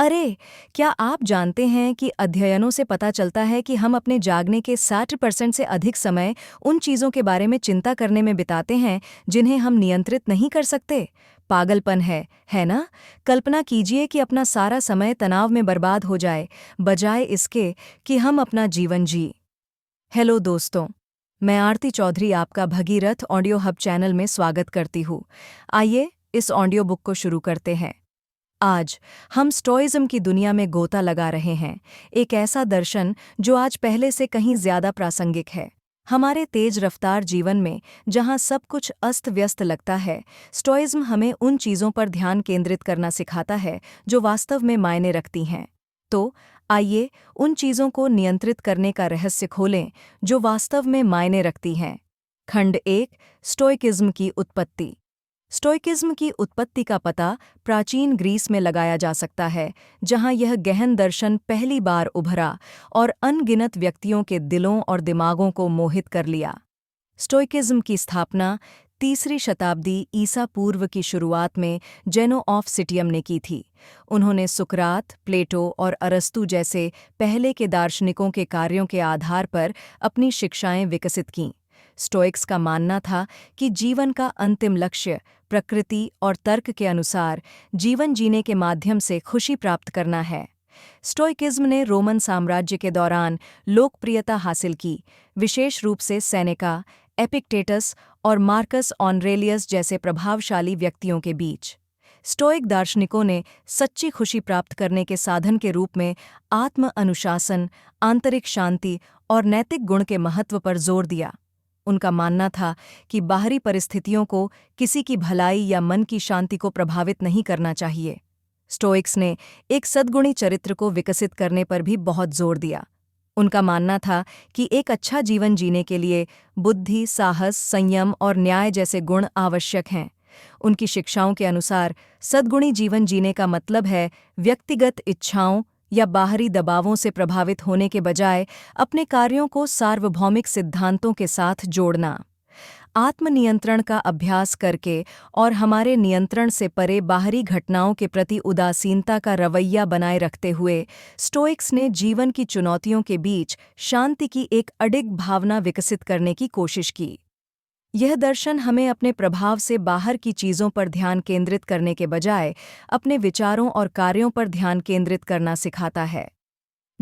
अरे, क्या आप जानते हैं कि अध्ययनों से पता चलता है कि हम अपने जागने के 60% से अधिक समय उन चीज़ों के बारे में चिंता करने में बिताते हैं जिन्हें हम नियंत्रित नहीं कर सकते? पागलपन है ना? कल्पना कीजिए कि अपना सारा समय तनाव में बर्बाद हो जाए, बजाय इसके कि हम अपना जीवन जी। हेलो दोस्तों, मैं आरती चौधरी आपका भगीरथ ऑडियो हब चैनल में स्वागत करती हूँ। आइए, इस ऑडियो बुक को शुरू करते हैं। आज हम स्टोइज्म की दुनिया में गोता लगा रहे हैं, एक ऐसा दर्शन जो आज पहले से कहीं ज्यादा प्रासंगिक है। हमारे तेज रफ्तार जीवन में जहां सब कुछ अस्त व्यस्त लगता है, स्टोइज्म हमें उन चीजों पर ध्यान केंद्रित करना सिखाता है जो वास्तव में मायने रखती हैं। तो आइए उन चीजों को नियंत्रित करने का रहस्य खोलें जो वास्तव में मायने रखती हैं। खंड 1, स्टोइकिज्म की उत्पत्ति। स्टोइकिज्म की उत्पत्ति का पता प्राचीन ग्रीस में लगाया जा सकता है, जहां यह गहन दर्शन पहली बार उभरा और अनगिनत व्यक्तियों के दिलों और दिमागों को मोहित कर लिया। स्टोइकिज्म की स्थापना 3री शताब्दी ईसा पूर्व की शुरुआत में जेनो ऑफ सिटियम ने की थी। उन्होंने सुकरात, प्लेटो और अरस्तु जैसे पहले के दार्शनिकों के कार्यों के आधार पर अपनी शिक्षाएं विकसित कीं। स्टोइक्स का मानना था कि जीवन का अंतिम लक्ष्य प्रकृति और तर्क के अनुसार जीवन जीने के माध्यम से खुशी प्राप्त करना है। स्टोइकिज्म ने रोमन साम्राज्य के दौरान लोकप्रियता हासिल की, विशेष रूप से सेनेका, एपिक्टेटस और मार्कस ऑनरेलियस जैसे प्रभावशाली व्यक्तियों के बीच। स्टोइक दार्शनिकों ने सच्ची खुशी प्राप्त करने के साधन के रूप में आत्म अनुशासन, आंतरिक शांति और नैतिक गुण के महत्व पर जोर दिया। उनका मानना था कि बाहरी परिस्थितियों को किसी की भलाई या मन की शांति को प्रभावित नहीं करना चाहिए। स्टोइक्स ने एक सद्गुणी चरित्र को विकसित करने पर भी बहुत जोर दिया। उनका मानना था कि एक अच्छा जीवन जीने के लिए बुद्धि, साहस, संयम और न्याय जैसे गुण आवश्यक हैं। उनकी शिक्षाओं के अनुसार सद्गुणी जीवन जीने का मतलब है व्यक्तिगत इच्छाओं या बाहरी दबावों से प्रभावित होने के बजाय अपने कार्यों को सार्वभौमिक सिद्धांतों के साथ जोड़ना। आत्मनियंत्रण का अभ्यास करके और हमारे नियंत्रण से परे बाहरी घटनाओं के प्रति उदासीनता का रवैया बनाए रखते हुए स्टोइक्स ने जीवन की चुनौतियों के बीच शांति की एक अडिग भावना विकसित करने की कोशिश की। यह दर्शन हमें अपने प्रभाव से बाहर की चीज़ों पर ध्यान केंद्रित करने के बजाय अपने विचारों और कार्यों पर ध्यान केंद्रित करना सिखाता है।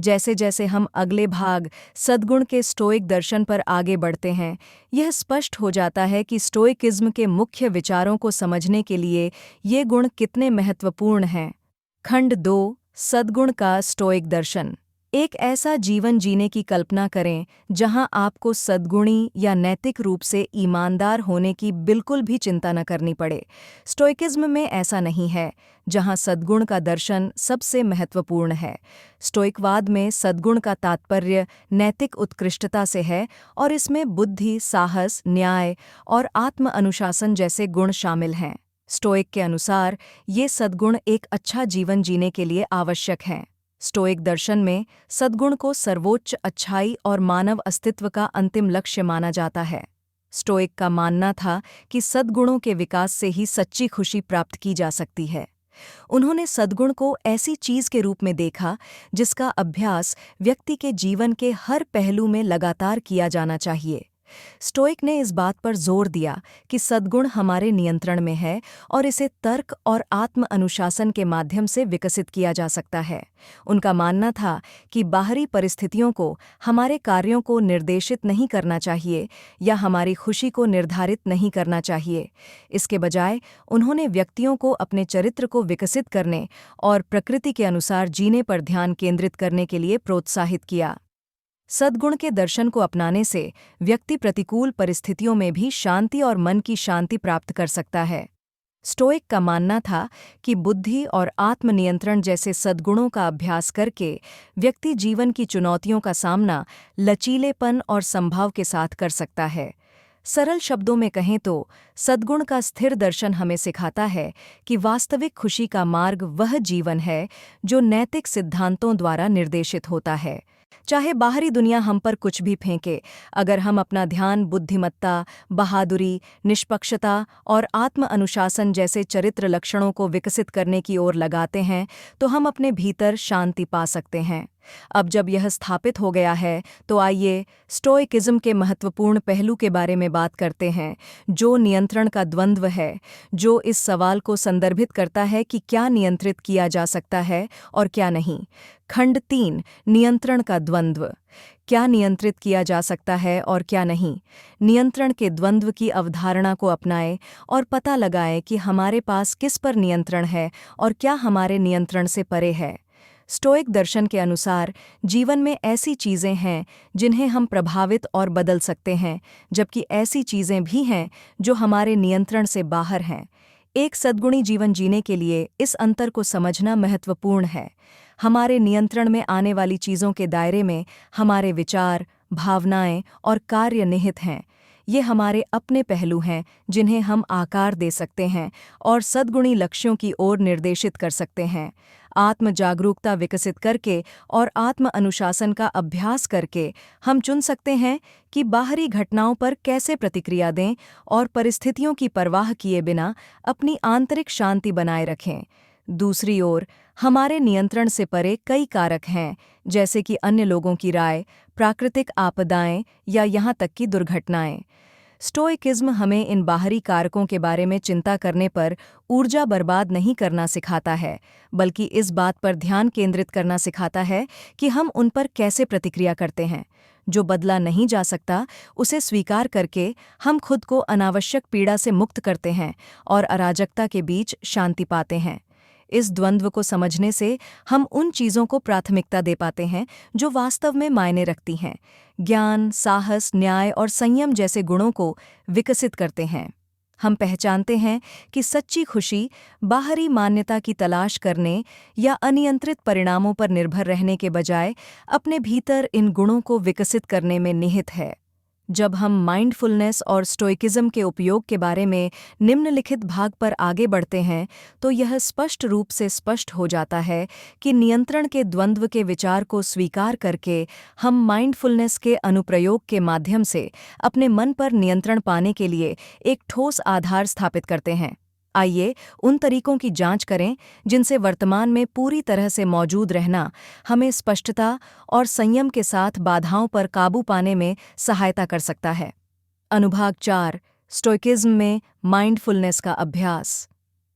जैसे जैसे हम अगले भाग सद्गुण के स्टोइक दर्शन पर आगे बढ़ते हैं, यह स्पष्ट हो जाता है कि स्टोइकिज्म के मुख्य विचारों को समझने के लिए ये गुण कितने महत्वपूर्ण हैं। खंड 2, सद्गुण का स्टोइक दर्शन। एक ऐसा जीवन जीने की कल्पना करें जहां आपको सद्गुणी या नैतिक रूप से ईमानदार होने की बिल्कुल भी चिंता न करनी पड़े। स्टोइकिज्म में ऐसा नहीं है, जहां सद्गुण का दर्शन सबसे महत्वपूर्ण है। स्टोइकवाद में सद्गुण का तात्पर्य नैतिक उत्कृष्टता से है और इसमें बुद्धि, साहस, न्याय और आत्म अनुशासन जैसे गुण शामिल हैं। स्टोइक के अनुसार ये सद्गुण एक अच्छा जीवन जीने के लिए आवश्यक हैं। स्टोइक दर्शन में सद्गुण को सर्वोच्च अच्छाई और मानव अस्तित्व का अंतिम लक्ष्य माना जाता है। स्टोइक का मानना था कि सद्गुणों के विकास से ही सच्ची खुशी प्राप्त की जा सकती है। उन्होंने सद्गुण को ऐसी चीज के रूप में देखा जिसका अभ्यास व्यक्ति के जीवन के हर पहलू में लगातार किया जाना चाहिए। स्टोइक ने इस बात पर जोर दिया कि सद्गुण हमारे नियंत्रण में है और इसे तर्क और आत्म अनुशासन के माध्यम से विकसित किया जा सकता है। उनका मानना था कि बाहरी परिस्थितियों को हमारे कार्यों को निर्देशित नहीं करना चाहिए या हमारी खुशी को निर्धारित नहीं करना चाहिए। इसके बजाय उन्होंने व्यक्तियों को अपने चरित्र को विकसित करने और प्रकृति के अनुसार जीने पर ध्यान केंद्रित करने के लिए प्रोत्साहित किया। सद्गुण के दर्शन को अपनाने से व्यक्ति प्रतिकूल परिस्थितियों में भी शांति और मन की शांति प्राप्त कर सकता है। स्टोइक का मानना था कि बुद्धि और आत्मनियंत्रण जैसे सद्गुणों का अभ्यास करके व्यक्ति जीवन की चुनौतियों का सामना लचीलेपन और संभाव के साथ कर सकता है। सरल शब्दों में कहें तो सद्गुण का स्थिर दर्शन हमें सिखाता है कि वास्तविक खुशी का मार्ग वह जीवन है जो नैतिक सिद्धांतों द्वारा निर्देशित होता है। चाहे बाहरी दुनिया हम पर कुछ भी फेंके, अगर हम अपना ध्यान बुद्धिमत्ता, बहादुरी, निष्पक्षता और आत्म अनुशासन जैसे चरित्र लक्षणों को विकसित करने की ओर लगाते हैं, तो हम अपने भीतर शांति पा सकते हैं। अब जब यह स्थापित हो गया है, तो आइए स्टोइकिज्म के महत्वपूर्ण पहलू के बारे में बात करते हैं, जो नियंत्रण का द्वंद्व है, जो इस सवाल को संदर्भित करता है कि क्या नियंत्रित किया जा सकता है और क्या नहीं। खंड 3, नियंत्रण का द्वंद्व। क्या नियंत्रित किया जा सकता है और क्या नहीं। नियंत्रण के द्वंद्व की अवधारणा को अपनाएं और पता लगाएं कि हमारे पास किस पर नियंत्रण है और क्या हमारे नियंत्रण से परे है। स्टोइक दर्शन के अनुसार जीवन में ऐसी चीज़ें हैं जिन्हें हम प्रभावित और बदल सकते हैं, जबकि ऐसी चीज़ें भी हैं जो हमारे नियंत्रण से बाहर हैं। एक सद्गुणी जीवन जीने के लिए इस अंतर को समझना महत्वपूर्ण है। हमारे नियंत्रण में आने वाली चीज़ों के दायरे में हमारे विचार, भावनाएं और कार्य निहित हैं। ये हमारे अपने पहलू हैं जिन्हें हम आकार दे सकते हैं और सद्गुणी लक्ष्यों की ओर निर्देशित कर सकते हैं। आत्म जागरूकता विकसित करके और आत्म अनुशासन का अभ्यास करके हम चुन सकते हैं कि बाहरी घटनाओं पर कैसे प्रतिक्रिया दें और परिस्थितियों की परवाह किए बिना अपनी आंतरिक शांति बनाए रखें। दूसरी ओर, हमारे नियंत्रण से परे कई कारक हैं, जैसे कि अन्य लोगों की राय, प्राकृतिक आपदाएं या यहाँ तक कि दुर्घटनाएं। स्टोइकिज्म हमें इन बाहरी कारकों के बारे में चिंता करने पर ऊर्जा बर्बाद नहीं करना सिखाता है, बल्कि इस बात पर ध्यान केंद्रित करना सिखाता है कि हम उन पर कैसे प्रतिक्रिया करते हैं। जो बदला नहीं जा सकता, उसे स्वीकार करके हम खुद को अनावश्यक पीड़ा से मुक्त करते हैं और अराजकता के बीच शांति पाते हैं। इस द्वंद्व को समझने से हम उन चीज़ों को प्राथमिकता दे पाते हैं जो वास्तव में मायने रखती हैं। ज्ञान, साहस, न्याय और संयम जैसे गुणों को विकसित करते हैं। हम पहचानते हैं कि सच्ची खुशी बाहरी मान्यता की तलाश करने या अनियंत्रित परिणामों पर निर्भर रहने के बजाय अपने भीतर इन गुणों को विकसित करने में निहित है। जब हम माइंडफुलनेस और स्टोइकिज्म के उपयोग के बारे में निम्नलिखित भाग पर आगे बढ़ते हैं, तो यह स्पष्ट रूप से स्पष्ट हो जाता है कि नियंत्रण के द्वंद्व के विचार को स्वीकार करके हम माइंडफुलनेस के अनुप्रयोग के माध्यम से अपने मन पर नियंत्रण पाने के लिए एक ठोस आधार स्थापित करते हैं। आइए उन तरीकों की जांच करें जिनसे वर्तमान में पूरी तरह से मौजूद रहना हमें स्पष्टता और संयम के साथ बाधाओं पर काबू पाने में सहायता कर सकता है। अनुभाग 4, स्टोइकिज्म में माइंडफुलनेस का अभ्यास।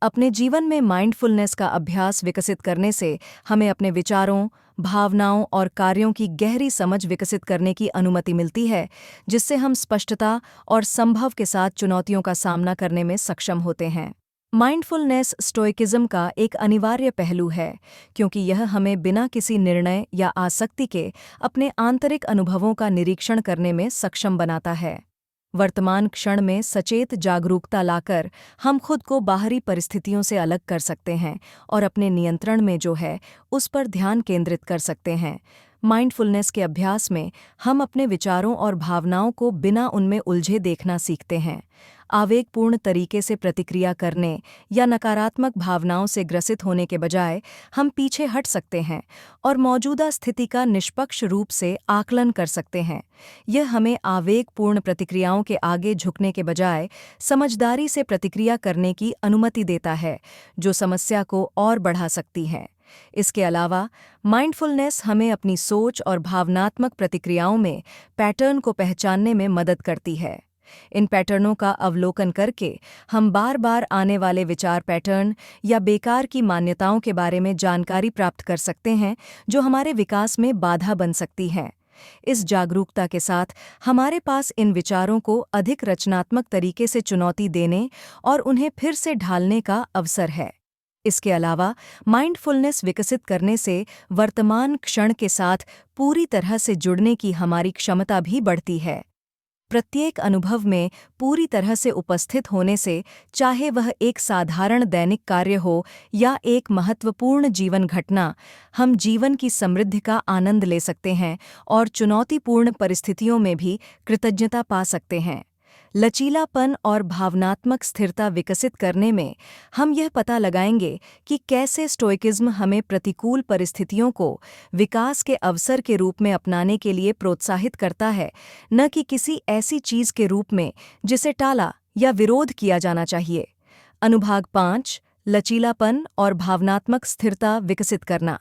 अपने जीवन में माइंडफुलनेस का अभ्यास विकसित करने से हमें अपने विचारों, भावनाओं और कार्यों की गहरी समझ विकसित करने की अनुमति मिलती है, जिससे हम स्पष्टता और संभव के साथ चुनौतियों का सामना करने में सक्षम होते हैं। माइंडफुलनेस स्टोइकिज्म का एक अनिवार्य पहलू है, क्योंकि यह हमें बिना किसी निर्णय या आसक्ति के अपने आंतरिक अनुभवों का निरीक्षण करने में सक्षम बनाता है। वर्तमान क्षण में सचेत जागरूकता लाकर हम खुद को बाहरी परिस्थितियों से अलग कर सकते हैं और अपने नियंत्रण में जो है उस पर ध्यान केंद्रित कर सकते हैं। माइंडफुलनेस के अभ्यास में हम अपने विचारों और भावनाओं को बिना उनमें उलझे देखना सीखते हैं। आवेगपूर्ण तरीके से प्रतिक्रिया करने या नकारात्मक भावनाओं से ग्रसित होने के बजाय हम पीछे हट सकते हैं और मौजूदा स्थिति का निष्पक्ष रूप से आकलन कर सकते हैं। यह हमें आवेगपूर्ण प्रतिक्रियाओं के आगे झुकने के बजाय समझदारी से प्रतिक्रिया करने की अनुमति देता है, जो समस्या को और बढ़ा सकती है। इसके अलावा माइंडफुलनेस हमें अपनी सोच और भावनात्मक प्रतिक्रियाओं में पैटर्न को पहचानने में मदद करती है। इन पैटर्नों का अवलोकन करके हम बार-बार आने वाले विचार पैटर्न या बेकार की मान्यताओं के बारे में जानकारी प्राप्त कर सकते हैं, जो हमारे विकास में बाधा बन सकती हैं। इस जागरूकता के साथ हमारे पास इन विचारों को अधिक रचनात्मक तरीके से चुनौती देने और उन्हें फिर से ढालने का अवसर है। इसके अलावा माइंडफुलनेस विकसित करने से वर्तमान क्षण के साथ पूरी तरह से जुड़ने की हमारी क्षमता भी बढ़ती है। प्रत्येक अनुभव में पूरी तरह से उपस्थित होने से, चाहे वह एक साधारण दैनिक कार्य हो या एक महत्वपूर्ण जीवन घटना, हम जीवन की समृद्धि का आनंद ले सकते हैं और चुनौतीपूर्ण परिस्थितियों में भी कृतज्ञता पा सकते हैं। लचीलापन और भावनात्मक स्थिरता विकसित करने में हम यह पता लगाएंगे कि कैसे स्टोइकिज्म हमें प्रतिकूल परिस्थितियों को विकास के अवसर के रूप में अपनाने के लिए प्रोत्साहित करता है, न कि किसी ऐसी चीज के रूप में जिसे टाला या विरोध किया जाना चाहिए। अनुभाग 5, लचीलापन और भावनात्मक स्थिरता विकसित करना।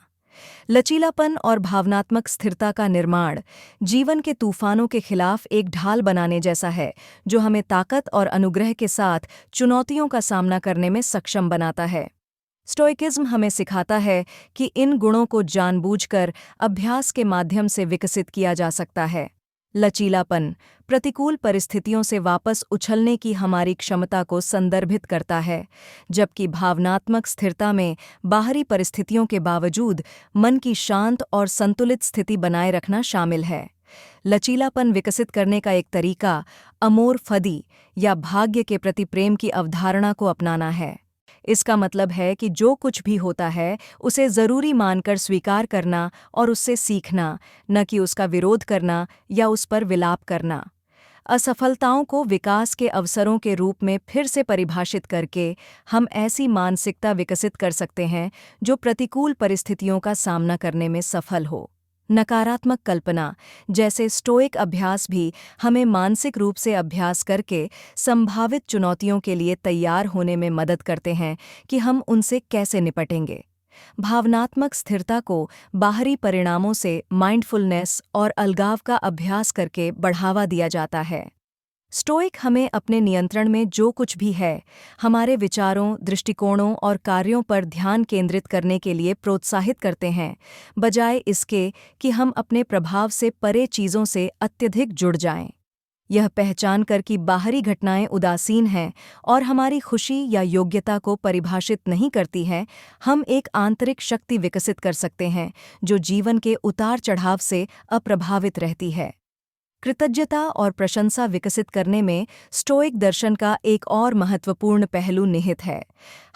लचीलापन और भावनात्मक स्थिरता का निर्माण जीवन के तूफानों के खिलाफ एक ढाल बनाने जैसा है, जो हमें ताकत और अनुग्रह के साथ चुनौतियों का सामना करने में सक्षम बनाता है। स्टोइकिज्म हमें सिखाता है कि इन गुणों को जानबूझकर अभ्यास के माध्यम से विकसित किया जा सकता है। लचीलापन प्रतिकूल परिस्थितियों से वापस उछलने की हमारी क्षमता को संदर्भित करता है, जबकि भावनात्मक स्थिरता में बाहरी परिस्थितियों के बावजूद मन की शांत और संतुलित स्थिति बनाए रखना शामिल है। लचीलापन विकसित करने का एक तरीका अमोर फदी या भाग्य के प्रति प्रेम की अवधारणा को अपनाना है। इसका मतलब है कि जो कुछ भी होता है उसे ज़रूरी मानकर स्वीकार करना और उससे सीखना, न कि उसका विरोध करना या उस पर विलाप करना। असफलताओं को विकास के अवसरों के रूप में फिर से परिभाषित करके हम ऐसी मानसिकता विकसित कर सकते हैं जो प्रतिकूल परिस्थितियों का सामना करने में सफल हो। नकारात्मक कल्पना जैसे स्टोइक अभ्यास भी हमें मानसिक रूप से अभ्यास करके संभावित चुनौतियों के लिए तैयार होने में मदद करते हैं कि हम उनसे कैसे निपटेंगे। भावनात्मक स्थिरता को बाहरी परिणामों से माइंडफुलनेस और अलगाव का अभ्यास करके बढ़ावा दिया जाता है। स्टोइक हमें अपने नियंत्रण में जो कुछ भी है, हमारे विचारों, दृष्टिकोणों और कार्यों पर ध्यान केंद्रित करने के लिए प्रोत्साहित करते हैं, बजाय इसके कि हम अपने प्रभाव से परे चीज़ों से अत्यधिक जुड़ जाएं। यह पहचान कर कि बाहरी घटनाएं उदासीन हैं और हमारी खुशी या योग्यता को परिभाषित नहीं करती हैं, हम एक आंतरिक शक्ति विकसित कर सकते हैं जो जीवन के उतार-चढ़ाव से अप्रभावित रहती है। कृतज्ञता और प्रशंसा विकसित करने में स्टोइक दर्शन का एक और महत्वपूर्ण पहलू निहित है।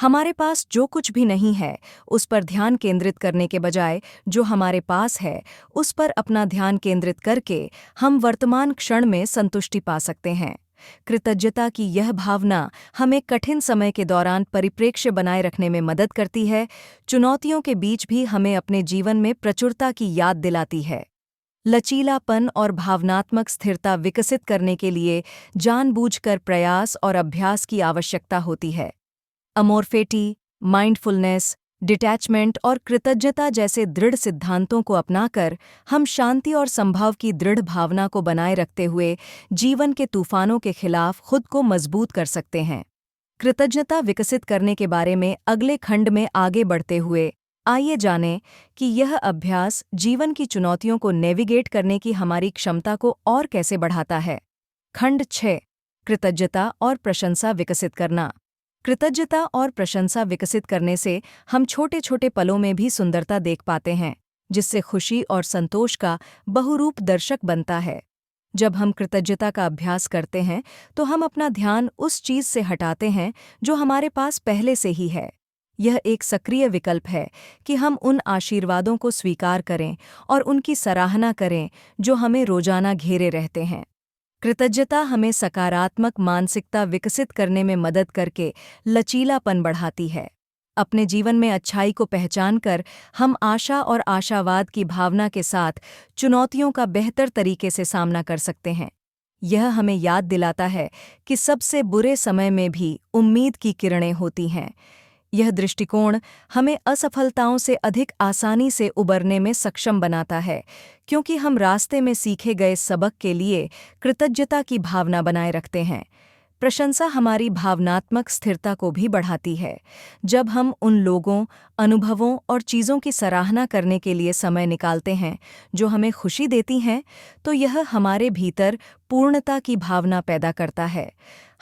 हमारे पास जो कुछ भी नहीं है, उस पर ध्यान केंद्रित करने के बजाय जो हमारे पास है, उस पर अपना ध्यान केंद्रित करके हम वर्तमान क्षण में संतुष्टि पा सकते हैं। कृतज्ञता की यह भावना हमें कठिन समय के दौरान परिप्रेक्ष्य बनाए रखने में मदद करती है, चुनौतियों के बीच भी हमें अपने जीवन में प्रचुरता की याद दिलाती है। लचीलापन और भावनात्मक स्थिरता विकसित करने के लिए जानबूझकर प्रयास और अभ्यास की आवश्यकता होती है। अमोर्फेटी, माइंडफुलनेस, डिटैचमेंट और कृतज्ञता जैसे दृढ़ सिद्धांतों को अपनाकर हम शांति और संभव की दृढ़ भावना को बनाए रखते हुए जीवन के तूफानों के खिलाफ खुद को मजबूत कर सकते हैं। कृतज्ञता विकसित करने के बारे में अगले खंड में आगे बढ़ते हुए आइए जानें कि यह अभ्यास जीवन की चुनौतियों को नेविगेट करने की हमारी क्षमता को और कैसे बढ़ाता है। खंड 6, कृतज्ञता और प्रशंसा विकसित करना। कृतज्ञता और प्रशंसा विकसित करने से हम छोटे-छोटे पलों में भी सुंदरता देख पाते हैं, जिससे खुशी और संतोष का बहुरूप दर्शक बनता है। जब हम कृतज्ञता का अभ्यास करते हैं, तो हम अपना ध्यान उस चीज़ से हटाते हैं जो हमारे पास पहले से ही है। यह एक सक्रिय विकल्प है कि हम उन आशीर्वादों को स्वीकार करें और उनकी सराहना करें जो हमें रोजाना घेरे रहते हैं। कृतज्ञता हमें सकारात्मक मानसिकता विकसित करने में मदद करके लचीलापन बढ़ाती है। अपने जीवन में अच्छाई को पहचानकर हम आशा और आशावाद की भावना के साथ चुनौतियों का बेहतर तरीके से सामना कर सकते हैं। यह हमें याद दिलाता है कि सबसे बुरे समय में भी उम्मीद की किरणें होती हैं। यह दृष्टिकोण हमें असफलताओं से अधिक आसानी से उबरने में सक्षम बनाता है, क्योंकि हम रास्ते में सीखे गए सबक के लिए कृतज्ञता की भावना बनाए रखते हैं। प्रशंसा हमारी भावनात्मक स्थिरता को भी बढ़ाती है। जब हम उन लोगों, अनुभवों और चीज़ों की सराहना करने के लिए समय निकालते हैं जो हमें खुशी देती हैं, तो यह हमारे भीतर पूर्णता की भावना पैदा करता है।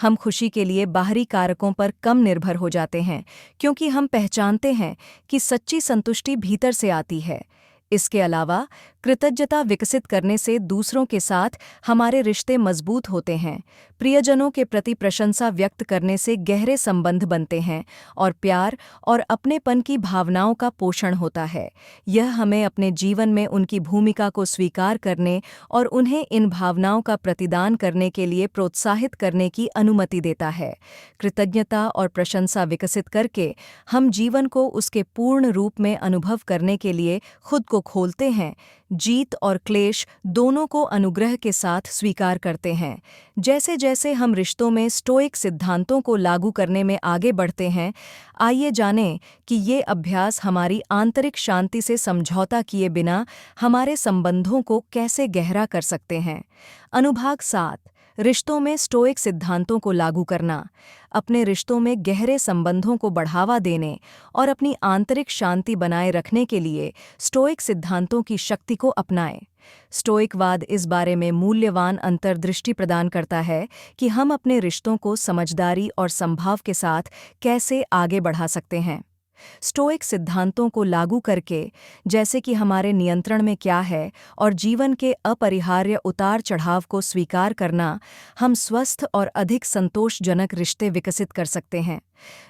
हम खुशी के लिए बाहरी कारकों पर कम निर्भर हो जाते हैं, क्योंकि हम पहचानते हैं कि सच्ची संतुष्टि भीतर से आती है। इसके अलावा कृतज्ञता विकसित करने से दूसरों के साथ हमारे रिश्ते मजबूत होते हैं, प्रियजनों के प्रति प्रशंसा व्यक्त करने से गहरे संबंध बनते हैं और प्यार और अपनेपन की भावनाओं का पोषण होता है। यह हमें अपने जीवन में उनकी भूमिका को स्वीकार करने और उन्हें इन भावनाओं का प्रतिदान करने के लिए प्रोत्साहित करने की अनुमति देता है। कृतज्ञता और प्रशंसा विकसित करके हम जीवन को उसके पूर्ण रूप में अनुभव करने के लिए खुद को खोलते हैं, जीत और क्लेश दोनों को अनुग्रह के साथ स्वीकार करते हैं। जैसे जैसे हम रिश्तों में स्टोइक सिद्धांतों को लागू करने में आगे बढ़ते हैं, आइए जानें कि ये अभ्यास हमारी आंतरिक शांति से समझौता किए बिना हमारे संबंधों को कैसे गहरा कर सकते हैं। अनुभाग 7, रिश्तों में स्टोइक सिद्धांतों को लागू करना। अपने रिश्तों में गहरे संबंधों को बढ़ावा देने और अपनी आंतरिक शांति बनाए रखने के लिए स्टोइक सिद्धांतों की शक्ति को अपनाएं। स्टोइकवाद इस बारे में मूल्यवान अंतर्दृष्टि प्रदान करता है कि हम अपने रिश्तों को समझदारी और संभाव के साथ कैसे आगे बढ़ा सकते हैं। स्टोइक सिद्धांतों को लागू करके, जैसे कि हमारे नियंत्रण में क्या है और जीवन के अपरिहार्य उतार चढ़ाव को स्वीकार करना, हम स्वस्थ और अधिक संतोषजनक रिश्ते विकसित कर सकते हैं।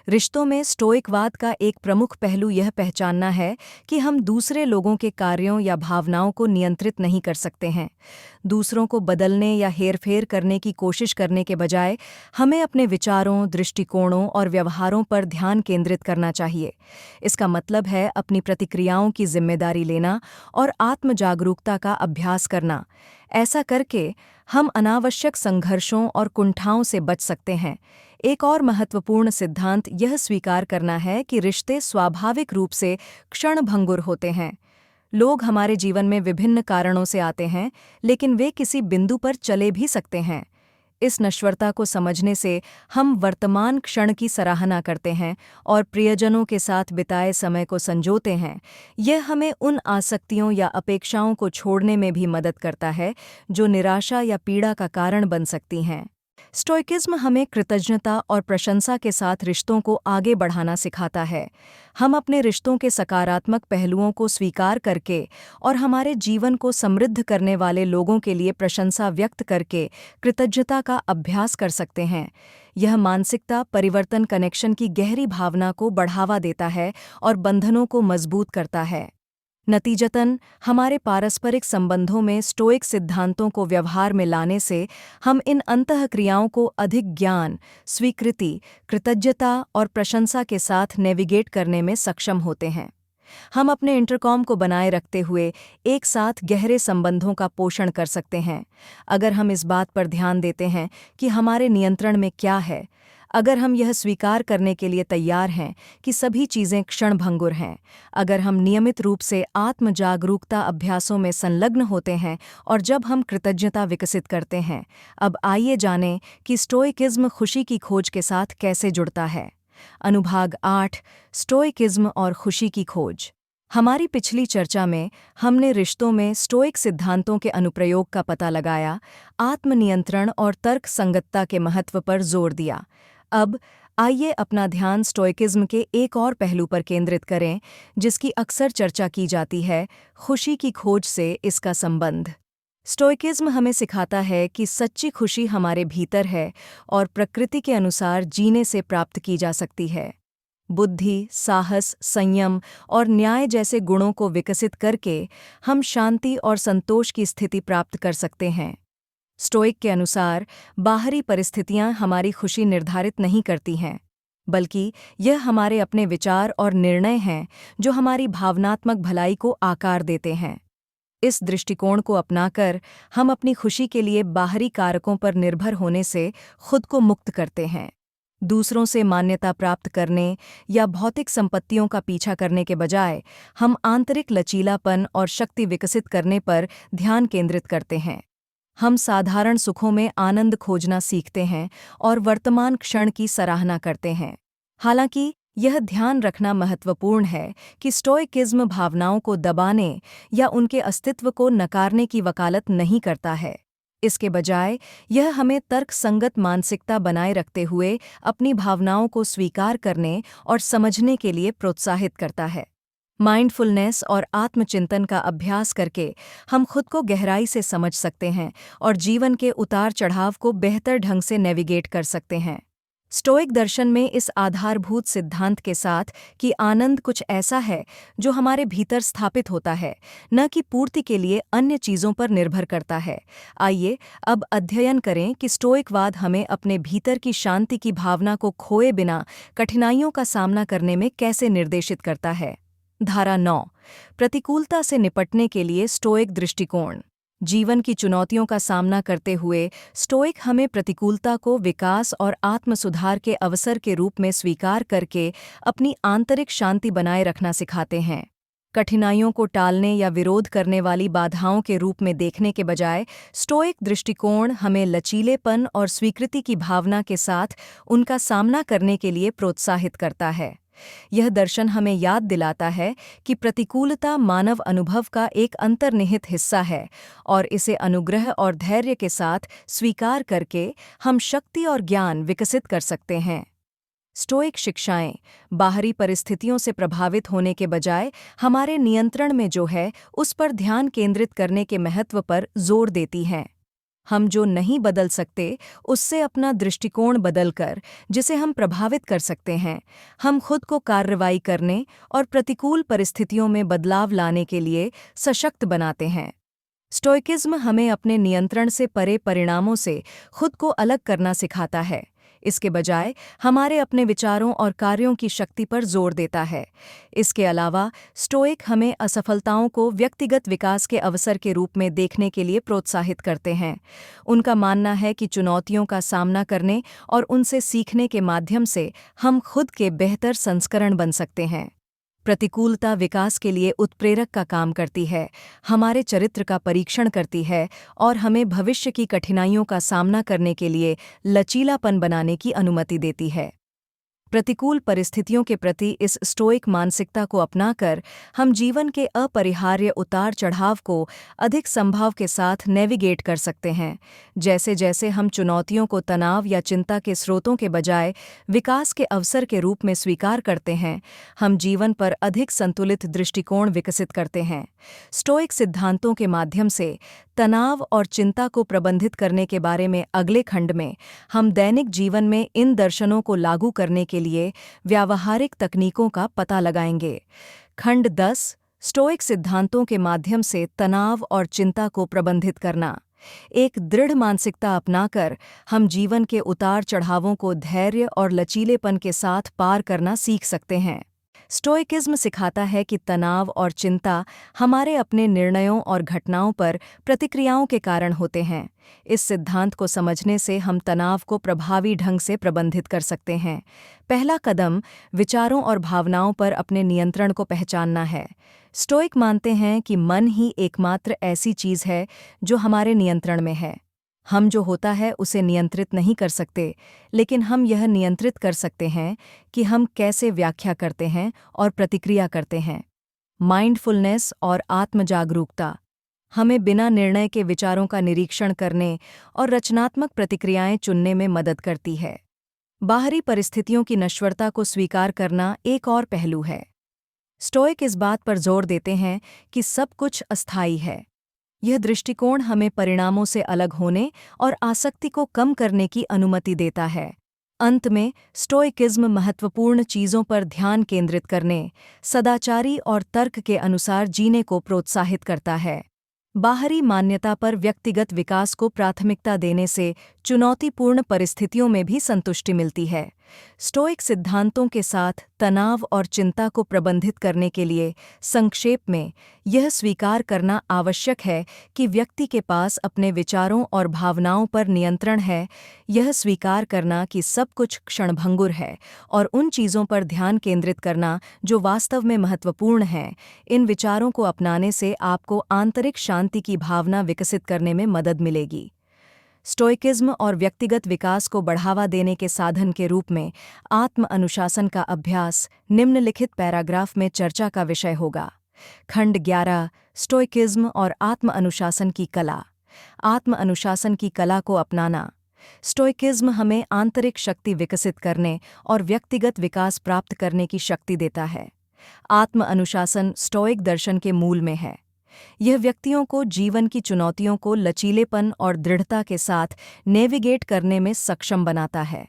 रिश्तों में स्टोइकवाद का एक प्रमुख पहलू यह पहचानना है कि हम दूसरे लोगों के कार्यों या भावनाओं को नियंत्रित नहीं कर सकते हैं। दूसरों को बदलने या हेरफेर करने की कोशिश करने के बजाय हमें अपने विचारों, दृष्टिकोणों और व्यवहारों पर ध्यान केंद्रित करना चाहिए। इसका मतलब है अपनी प्रतिक्रियाओं की जिम्मेदारी लेना और आत्म-जागरूकता का अभ्यास करना। ऐसा करके हम अनावश्यक संघर्षों और कुंठाओं से बच सकते हैं। एक और महत्वपूर्ण सिद्धांत यह स्वीकार करना है कि रिश्ते स्वाभाविक रूप से क्षणभंगुर होते हैं। लोग हमारे जीवन में विभिन्न कारणों से आते हैं, लेकिन वे किसी बिंदु पर चले भी सकते हैं। इस नश्वरता को समझने से हम वर्तमान क्षण की सराहना करते हैं और प्रियजनों के साथ बिताए समय को संजोते हैं। यह हमें उन आसक्तियों या अपेक्षाओं को छोड़ने में भी मदद करता है जो निराशा या पीड़ा का कारण बन सकती हैं। स्टोइकिज्म हमें कृतज्ञता और प्रशंसा के साथ रिश्तों को आगे बढ़ाना सिखाता है। हम अपने रिश्तों के सकारात्मक पहलुओं को स्वीकार करके और हमारे जीवन को समृद्ध करने वाले लोगों के लिए प्रशंसा व्यक्त करके कृतज्ञता का अभ्यास कर सकते हैं। यह मानसिकता परिवर्तन कनेक्शन की गहरी भावना को बढ़ावा देता है और बंधनों को मजबूत करता है। नतीजतन, हमारे पारस्परिक संबंधों में स्टोइक सिद्धांतों को व्यवहार में लाने से हम इन अंतःक्रियाओं को अधिक ज्ञान, स्वीकृति, कृतज्ञता और प्रशंसा के साथ नेविगेट करने में सक्षम होते हैं। हम अपने इंटरकॉम को बनाए रखते हुए एक साथ गहरे संबंधों का पोषण कर सकते हैं। अगर हम इस बात पर ध्यान देते हैं कि हमारे नियंत्रण में क्या है, अगर हम यह स्वीकार करने के लिए तैयार हैं कि सभी चीज़ें क्षणभंगुर हैं, अगर हम नियमित रूप से आत्म-जागरूकता अभ्यासों में संलग्न होते हैं और जब हम कृतज्ञता विकसित करते हैं, अब आइए जानें कि स्टोइकिज्म खुशी की खोज के साथ कैसे जुड़ता है। अनुभाग 8, स्टोइकिज्म और खुशी की खोज। हमारी पिछली चर्चा में हमने रिश्तों में स्टोइक सिद्धांतों के अनुप्रयोग का पता लगाया, आत्मनियंत्रण और तर्क संगतता के महत्व पर जोर दिया। अब आइए अपना ध्यान स्टोइकिज्म के एक और पहलू पर केंद्रित करें, जिसकी अक्सर चर्चा की जाती है, खुशी की खोज से इसका संबंध। स्टोइकिज्म हमें सिखाता है कि सच्ची खुशी हमारे भीतर है और प्रकृति के अनुसार जीने से प्राप्त की जा सकती है। बुद्धि, साहस, संयम और न्याय जैसे गुणों को विकसित करके हम शांति और संतोष की स्थिति प्राप्त कर सकते हैं। स्टोइक के अनुसार बाहरी परिस्थितियां हमारी खुशी निर्धारित नहीं करती हैं, बल्कि यह हमारे अपने विचार और निर्णय हैं जो हमारी भावनात्मक भलाई को आकार देते हैं। इस दृष्टिकोण को अपनाकर हम अपनी खुशी के लिए बाहरी कारकों पर निर्भर होने से खुद को मुक्त करते हैं। दूसरों से मान्यता प्राप्त करने या भौतिक संपत्तियों का पीछा करने के बजाय हम आंतरिक लचीलापन और शक्ति विकसित करने पर ध्यान केंद्रित करते हैं। हम साधारण सुखों में आनंद खोजना सीखते हैं और वर्तमान क्षण की सराहना करते हैं। हालांकि यह ध्यान रखना महत्वपूर्ण है कि स्टोइकिज्म भावनाओं को दबाने या उनके अस्तित्व को नकारने की वकालत नहीं करता है। इसके बजाय यह हमें तर्कसंगत मानसिकता बनाए रखते हुए अपनी भावनाओं को स्वीकार करने और समझने के लिए प्रोत्साहित करता है। माइंडफुलनेस और आत्मचिंतन का अभ्यास करके हम खुद को गहराई से समझ सकते हैं और जीवन के उतार चढ़ाव को बेहतर ढंग से नेविगेट कर सकते हैं। स्टोइक दर्शन में इस आधारभूत सिद्धांत के साथ कि आनंद कुछ ऐसा है जो हमारे भीतर स्थापित होता है, न कि पूर्ति के लिए अन्य चीज़ों पर निर्भर करता है। आइए अब अध्ययन करें कि स्टोइकवाद हमें अपने भीतर की शांति की भावना को खोए बिना कठिनाइयों का सामना करने में कैसे निर्देशित करता है। धारा 9। प्रतिकूलता से निपटने के लिए स्टोइक दृष्टिकोण। जीवन की चुनौतियों का सामना करते हुए स्टोइक हमें प्रतिकूलता को विकास और आत्मसुधार के अवसर के रूप में स्वीकार करके अपनी आंतरिक शांति बनाए रखना सिखाते हैं। कठिनाइयों को टालने या विरोध करने वाली बाधाओं के रूप में देखने के बजाय स्टोइक दृष्टिकोण हमें लचीलेपन और स्वीकृति की भावना के साथ उनका सामना करने के लिए प्रोत्साहित करता है। यह दर्शन हमें याद दिलाता है कि प्रतिकूलता मानव अनुभव का एक अंतर्निहित हिस्सा है और इसे अनुग्रह और धैर्य के साथ स्वीकार करके हम शक्ति और ज्ञान विकसित कर सकते हैं। स्टोइक शिक्षाएं बाहरी परिस्थितियों से प्रभावित होने के बजाय हमारे नियंत्रण में जो है उस पर ध्यान केंद्रित करने के महत्व पर जोर देती हैं। हम जो नहीं बदल सकते उससे अपना दृष्टिकोण बदलकर जिसे हम प्रभावित कर सकते हैं, हम खुद को कार्रवाई करने और प्रतिकूल परिस्थितियों में बदलाव लाने के लिए सशक्त बनाते हैं। स्टोइकिज्म हमें अपने नियंत्रण से परे परिणामों से खुद को अलग करना सिखाता है। इसके बजाय हमारे अपने विचारों और कार्यों की शक्ति पर जोर देता है। इसके अलावा स्टोइक हमें असफलताओं को व्यक्तिगत विकास के अवसर के रूप में देखने के लिए प्रोत्साहित करते हैं। उनका मानना है कि चुनौतियों का सामना करने और उनसे सीखने के माध्यम से हम खुद के बेहतर संस्करण बन सकते हैं। प्रतिकूलता विकास के लिए उत्प्रेरक का काम करती है, हमारे चरित्र का परीक्षण करती है और हमें भविष्य की कठिनाइयों का सामना करने के लिए लचीलापन बनाने की अनुमति देती है। प्रतिकूल परिस्थितियों के प्रति इस स्टोइक मानसिकता को अपनाकर हम जीवन के अपरिहार्य उतार चढ़ाव को अधिक संभव के साथ नेविगेट कर सकते हैं। जैसे जैसे हम चुनौतियों को तनाव या चिंता के स्रोतों के बजाय विकास के अवसर के रूप में स्वीकार करते हैं, हम जीवन पर अधिक संतुलित दृष्टिकोण विकसित करते हैं। स्टोइक सिद्धांतों के माध्यम से तनाव और चिंता को प्रबंधित करने के बारे में अगले खंड में हम दैनिक जीवन में इन दर्शनों को लागू करने के लिए व्यावहारिक तकनीकों का पता लगाएंगे। खंड 10। स्टोइक सिद्धांतों के माध्यम से तनाव और चिंता को प्रबंधित करना। एक दृढ़ मानसिकता अपनाकर हम जीवन के उतार चढ़ावों को धैर्य और लचीलेपन के साथ पार करना सीख सकते हैं। स्टोइकिज्म सिखाता है कि तनाव और चिंता हमारे अपने निर्णयों और घटनाओं पर प्रतिक्रियाओं के कारण होते हैं। इस सिद्धांत को समझने से हम तनाव को प्रभावी ढंग से प्रबंधित कर सकते हैं। पहला कदम विचारों और भावनाओं पर अपने नियंत्रण को पहचानना है। स्टोइक मानते हैं कि मन ही एकमात्र ऐसी चीज़ है जो हमारे नियंत्रण में है। हम जो होता है उसे नियंत्रित नहीं कर सकते, लेकिन हम यह नियंत्रित कर सकते हैं कि हम कैसे व्याख्या करते हैं और प्रतिक्रिया करते हैं। माइंडफुलनेस और आत्मजागरूकता हमें बिना निर्णय के विचारों का निरीक्षण करने और रचनात्मक प्रतिक्रियाएं चुनने में मदद करती है। बाहरी परिस्थितियों की नश्वरता को स्वीकार करना एक और पहलू है। स्टोइक इस बात पर जोर देते हैं कि सब कुछ अस्थायी है। यह दृष्टिकोण हमें परिणामों से अलग होने और आसक्ति को कम करने की अनुमति देता है। अंत में स्टोइकिज्म महत्वपूर्ण चीज़ों पर ध्यान केंद्रित करने, सदाचारी और तर्क के अनुसार जीने को प्रोत्साहित करता है। बाहरी मान्यता पर व्यक्तिगत विकास को प्राथमिकता देने से चुनौतीपूर्ण परिस्थितियों में भी संतुष्टि मिलती है। स्टोइक सिद्धांतों के साथ तनाव और चिंता को प्रबंधित करने के लिए संक्षेप में यह स्वीकार करना आवश्यक है कि व्यक्ति के पास अपने विचारों और भावनाओं पर नियंत्रण है। यह स्वीकार करना कि सब कुछ क्षणभंगुर है और उन चीज़ों पर ध्यान केंद्रित करना जो वास्तव में महत्वपूर्ण हैं। इन विचारों को अपनाने से आपको आंतरिक शांति की भावना विकसित करने में मदद मिलेगी। स्टोइकिज्म और व्यक्तिगत विकास को बढ़ावा देने के साधन के रूप में आत्म अनुशासन का अभ्यास निम्नलिखित पैराग्राफ में चर्चा का विषय होगा। खंड 11। स्टोइकिज्म और आत्म अनुशासन की कला। आत्म अनुशासन की कला को अपनाना। स्टोइकिज्म हमें आंतरिक शक्ति विकसित करने और व्यक्तिगत विकास प्राप्त करने की शक्ति देता है। आत्म अनुशासन स्टोइक दर्शन के मूल में है। यह व्यक्तियों को जीवन की चुनौतियों को लचीलेपन और दृढ़ता के साथ नेविगेट करने में सक्षम बनाता है।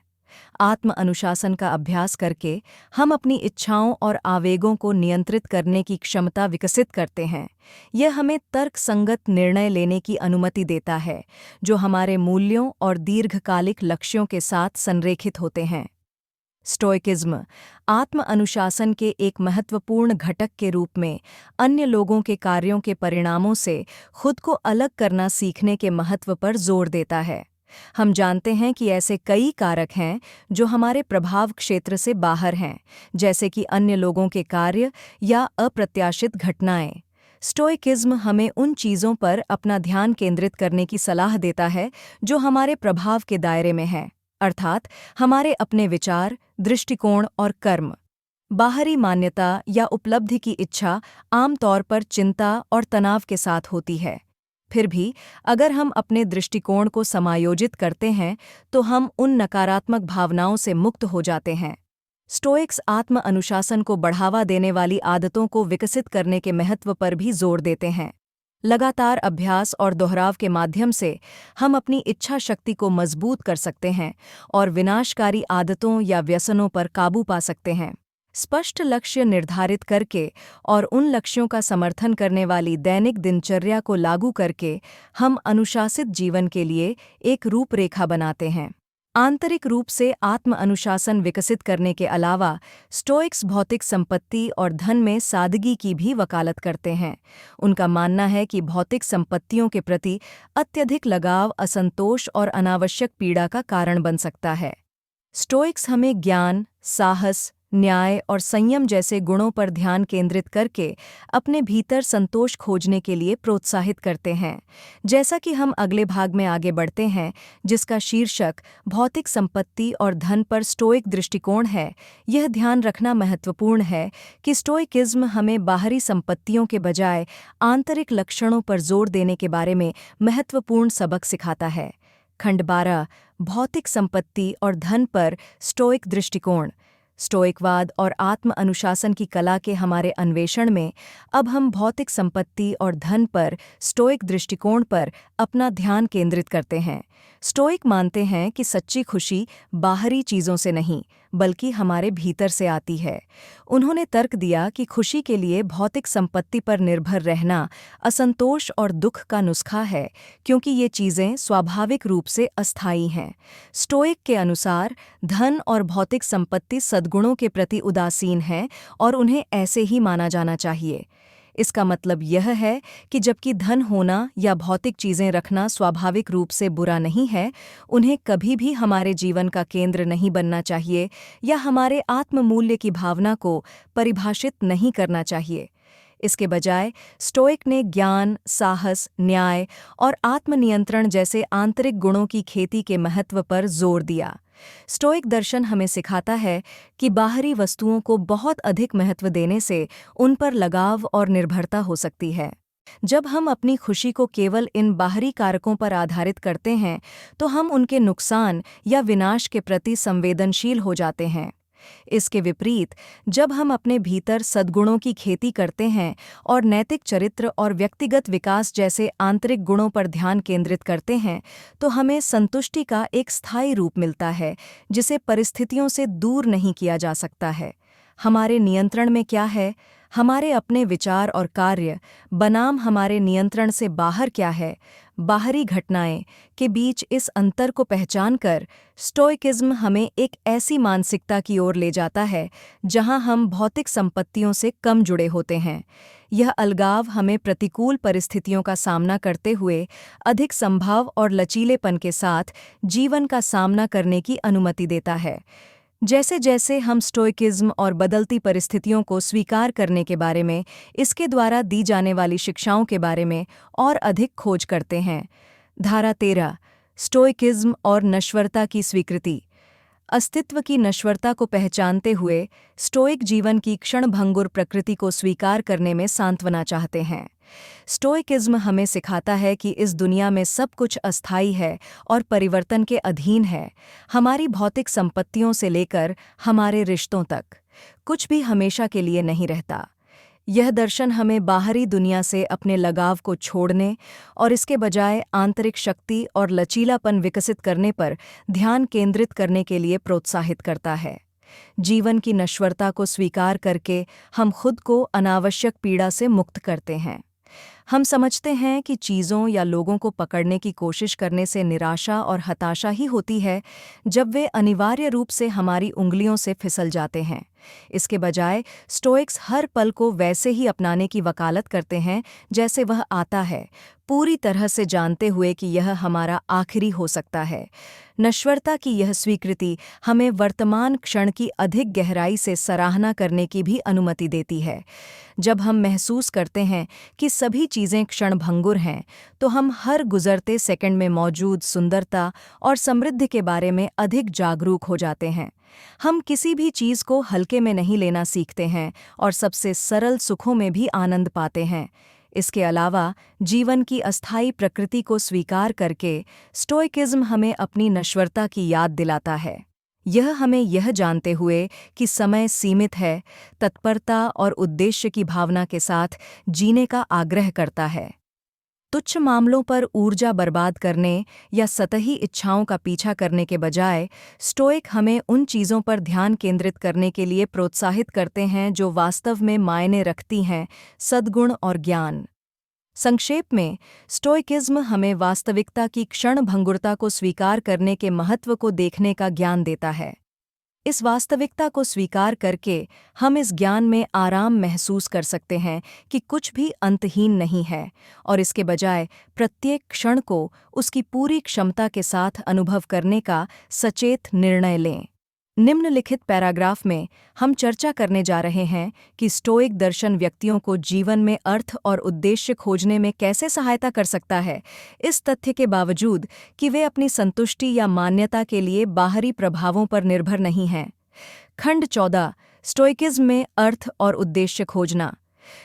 आत्म अनुशासन का अभ्यास करके हम अपनी इच्छाओं और आवेगों को नियंत्रित करने की क्षमता विकसित करते हैं। यह हमें तर्कसंगत निर्णय लेने की अनुमति देता है, जो हमारे मूल्यों और दीर्घकालिक लक्ष्यों के साथ संरेखित होते हैं। स्टोइकिज्म आत्म अनुशासन के एक महत्वपूर्ण घटक के रूप में अन्य लोगों के कार्यों के परिणामों से खुद को अलग करना सीखने के महत्व पर जोर देता है। हम जानते हैं कि ऐसे कई कारक हैं जो हमारे प्रभाव क्षेत्र से बाहर हैं, जैसे कि अन्य लोगों के कार्य या अप्रत्याशित घटनाएं। स्टोइकिज्म हमें उन चीज़ों पर अपना ध्यान केंद्रित करने की सलाह देता है जो हमारे प्रभाव के दायरे में हैं, अर्थात हमारे अपने विचार, दृष्टिकोण और कर्म। बाहरी मान्यता या उपलब्धि की इच्छा आमतौर पर चिंता और तनाव के साथ होती है। फिर भी अगर हम अपने दृष्टिकोण को समायोजित करते हैं तो हम उन नकारात्मक भावनाओं से मुक्त हो जाते हैं। स्टोइक्स आत्म अनुशासन को बढ़ावा देने वाली आदतों को विकसित करने के महत्व पर भी जोर देते हैं। लगातार अभ्यास और दोहराव के माध्यम से हम अपनी इच्छा शक्ति को मजबूत कर सकते हैं और विनाशकारी आदतों या व्यसनों पर काबू पा सकते हैं। स्पष्ट लक्ष्य निर्धारित करके और उन लक्ष्यों का समर्थन करने वाली दैनिक दिनचर्या को लागू करके हम अनुशासित जीवन के लिए एक रूपरेखा बनाते हैं। आंतरिक रूप से आत्म अनुशासन विकसित करने के अलावा स्टोइक्स भौतिक संपत्ति और धन में सादगी की भी वकालत करते हैं। उनका मानना है कि भौतिक संपत्तियों के प्रति अत्यधिक लगाव असंतोष और अनावश्यक पीड़ा का कारण बन सकता है। स्टोइक्स हमें ज्ञान, साहस, न्याय और संयम जैसे गुणों पर ध्यान केंद्रित करके अपने भीतर संतोष खोजने के लिए प्रोत्साहित करते हैं। जैसा कि हम अगले भाग में आगे बढ़ते हैं, जिसका शीर्षक भौतिक संपत्ति और धन पर स्टोइक दृष्टिकोण है, यह ध्यान रखना महत्वपूर्ण है कि स्टोइकिज्म हमें बाहरी संपत्तियों के बजाय आंतरिक लक्षणों पर जोर देने के बारे में महत्वपूर्ण सबक सिखाता है। खंड 12 भौतिक संपत्ति और धन पर स्टोइक दृष्टिकोण। स्टोइकवाद और आत्म अनुशासन की कला के हमारे अन्वेषण में अब हम भौतिक संपत्ति और धन पर स्टोइक दृष्टिकोण पर अपना ध्यान केंद्रित करते हैं। स्टोइक मानते हैं कि सच्ची खुशी बाहरी चीज़ों से नहीं बल्कि हमारे भीतर से आती है। उन्होंने तर्क दिया कि खुशी के लिए भौतिक संपत्ति पर निर्भर रहना असंतोष और दुख का नुस्खा है, क्योंकि ये चीज़ें स्वाभाविक रूप से अस्थायी हैं। स्टोइक के अनुसार धन और भौतिक संपत्ति सद्गुणों के प्रति उदासीन हैं और उन्हें ऐसे ही माना जाना चाहिए। इसका मतलब यह है कि जबकि धन होना या भौतिक चीज़ें रखना स्वाभाविक रूप से बुरा नहीं है, उन्हें कभी भी हमारे जीवन का केंद्र नहीं बनना चाहिए या हमारे आत्ममूल्य की भावना को परिभाषित नहीं करना चाहिए। इसके बजाय स्टोइक ने ज्ञान, साहस, न्याय और आत्मनियंत्रण जैसे आंतरिक गुणों की खेती के महत्व पर जोर दिया। स्टोइक दर्शन हमें सिखाता है कि बाहरी वस्तुओं को बहुत अधिक महत्व देने से उन पर लगाव और निर्भरता हो सकती है। जब हम अपनी खुशी को केवल इन बाहरी कारकों पर आधारित करते हैं, तो हम उनके नुकसान या विनाश के प्रति संवेदनशील हो जाते हैं। इसके विपरीत, जब हम अपने भीतर सद्गुणों की खेती करते हैं और नैतिक चरित्र और व्यक्तिगत विकास जैसे आंतरिक गुणों पर ध्यान केंद्रित करते हैं, तो हमें संतुष्टि का एक स्थायी रूप मिलता है जिसे परिस्थितियों से दूर नहीं किया जा सकता है। हमारे नियंत्रण में क्या है? हमारे अपने विचार और कार्य बनाम हमारे नियंत्रण से बाहर क्या है? बाहरी घटनाएं के बीच इस अंतर को पहचानकर स्टोइकिज्म हमें एक ऐसी मानसिकता की ओर ले जाता है जहां हम भौतिक संपत्तियों से कम जुड़े होते हैं। यह अलगाव हमें प्रतिकूल परिस्थितियों का सामना करते हुए अधिक संभव और लचीलेपन के साथ जीवन का सामना करने की अनुमति देता है। जैसे जैसे हम स्टोइकिज्म और बदलती परिस्थितियों को स्वीकार करने के बारे में, इसके द्वारा दी जाने वाली शिक्षाओं के बारे में और अधिक खोज करते हैं। धारा 13 स्टोइकिज्म और नश्वरता की स्वीकृति। अस्तित्व की नश्वरता को पहचानते हुए स्टोइक जीवन की क्षणभंगुर प्रकृति को स्वीकार करने में सांत्वना चाहते हैं। स्टोइकिज्म हमें सिखाता है कि इस दुनिया में सब कुछ अस्थायी है और परिवर्तन के अधीन है, हमारी भौतिक संपत्तियों से लेकर हमारे रिश्तों तक। कुछ भी हमेशा के लिए नहीं रहता। यह दर्शन हमें बाहरी दुनिया से अपने लगाव को छोड़ने और इसके बजाय आंतरिक शक्ति और लचीलापन विकसित करने पर ध्यान केंद्रित करने के लिए प्रोत्साहित करता है। जीवन की नश्वरता को स्वीकार करके हम खुद को अनावश्यक पीड़ा से मुक्त करते हैं। हम समझते हैं कि चीज़ों या लोगों को पकड़ने की कोशिश करने से निराशा और हताशा ही होती है जब वे अनिवार्य रूप से हमारी उंगलियों से फिसल जाते हैं। इसके बजाय स्टोइक्स हर पल को वैसे ही अपनाने की वकालत करते हैं जैसे वह आता है, पूरी तरह से जानते हुए कि यह हमारा आखिरी हो सकता है। नश्वरता की यह स्वीकृति हमें वर्तमान क्षण की अधिक गहराई से सराहना करने की भी अनुमति देती है। जब हम महसूस करते हैं कि सभी चीज़ें क्षणभंगुर हैं, तो हम हर गुजरते सेकंड में मौजूद सुंदरता और समृद्धि के बारे में अधिक जागरूक हो जाते हैं। हम किसी भी चीज़ को हल्के में नहीं लेना सीखते हैं और सबसे सरल सुखों में भी आनंद पाते हैं। इसके अलावा जीवन की अस्थायी प्रकृति को स्वीकार करके स्टोइकिज्म हमें अपनी नश्वरता की याद दिलाता है। यह हमें यह जानते हुए कि समय सीमित है, तत्परता और उद्देश्य की भावना के साथ जीने का आग्रह करता है। तुच्छ मामलों पर ऊर्जा बर्बाद करने या सतही इच्छाओं का पीछा करने के बजाय स्टोइक हमें उन चीज़ों पर ध्यान केंद्रित करने के लिए प्रोत्साहित करते हैं जो वास्तव में मायने रखती हैं, सद्गुण और ज्ञान। संक्षेप में, स्टोइकिज्म हमें वास्तविकता की क्षणभंगुरता को स्वीकार करने के महत्व को देखने का ज्ञान देता है। इस वास्तविकता को स्वीकार करके हम इस ज्ञान में आराम महसूस कर सकते हैं कि कुछ भी अंतहीन नहीं है और इसके बजाय प्रत्येक क्षण को उसकी पूरी क्षमता के साथ अनुभव करने का सचेत निर्णय लें। निम्नलिखित पैराग्राफ में हम चर्चा करने जा रहे हैं कि स्टोइक दर्शन व्यक्तियों को जीवन में अर्थ और उद्देश्य खोजने में कैसे सहायता कर सकता है, इस तथ्य के बावजूद कि वे अपनी संतुष्टि या मान्यता के लिए बाहरी प्रभावों पर निर्भर नहीं हैं। खंड 14, स्टोइकिज्म में अर्थ और उद्देश्य खोजना।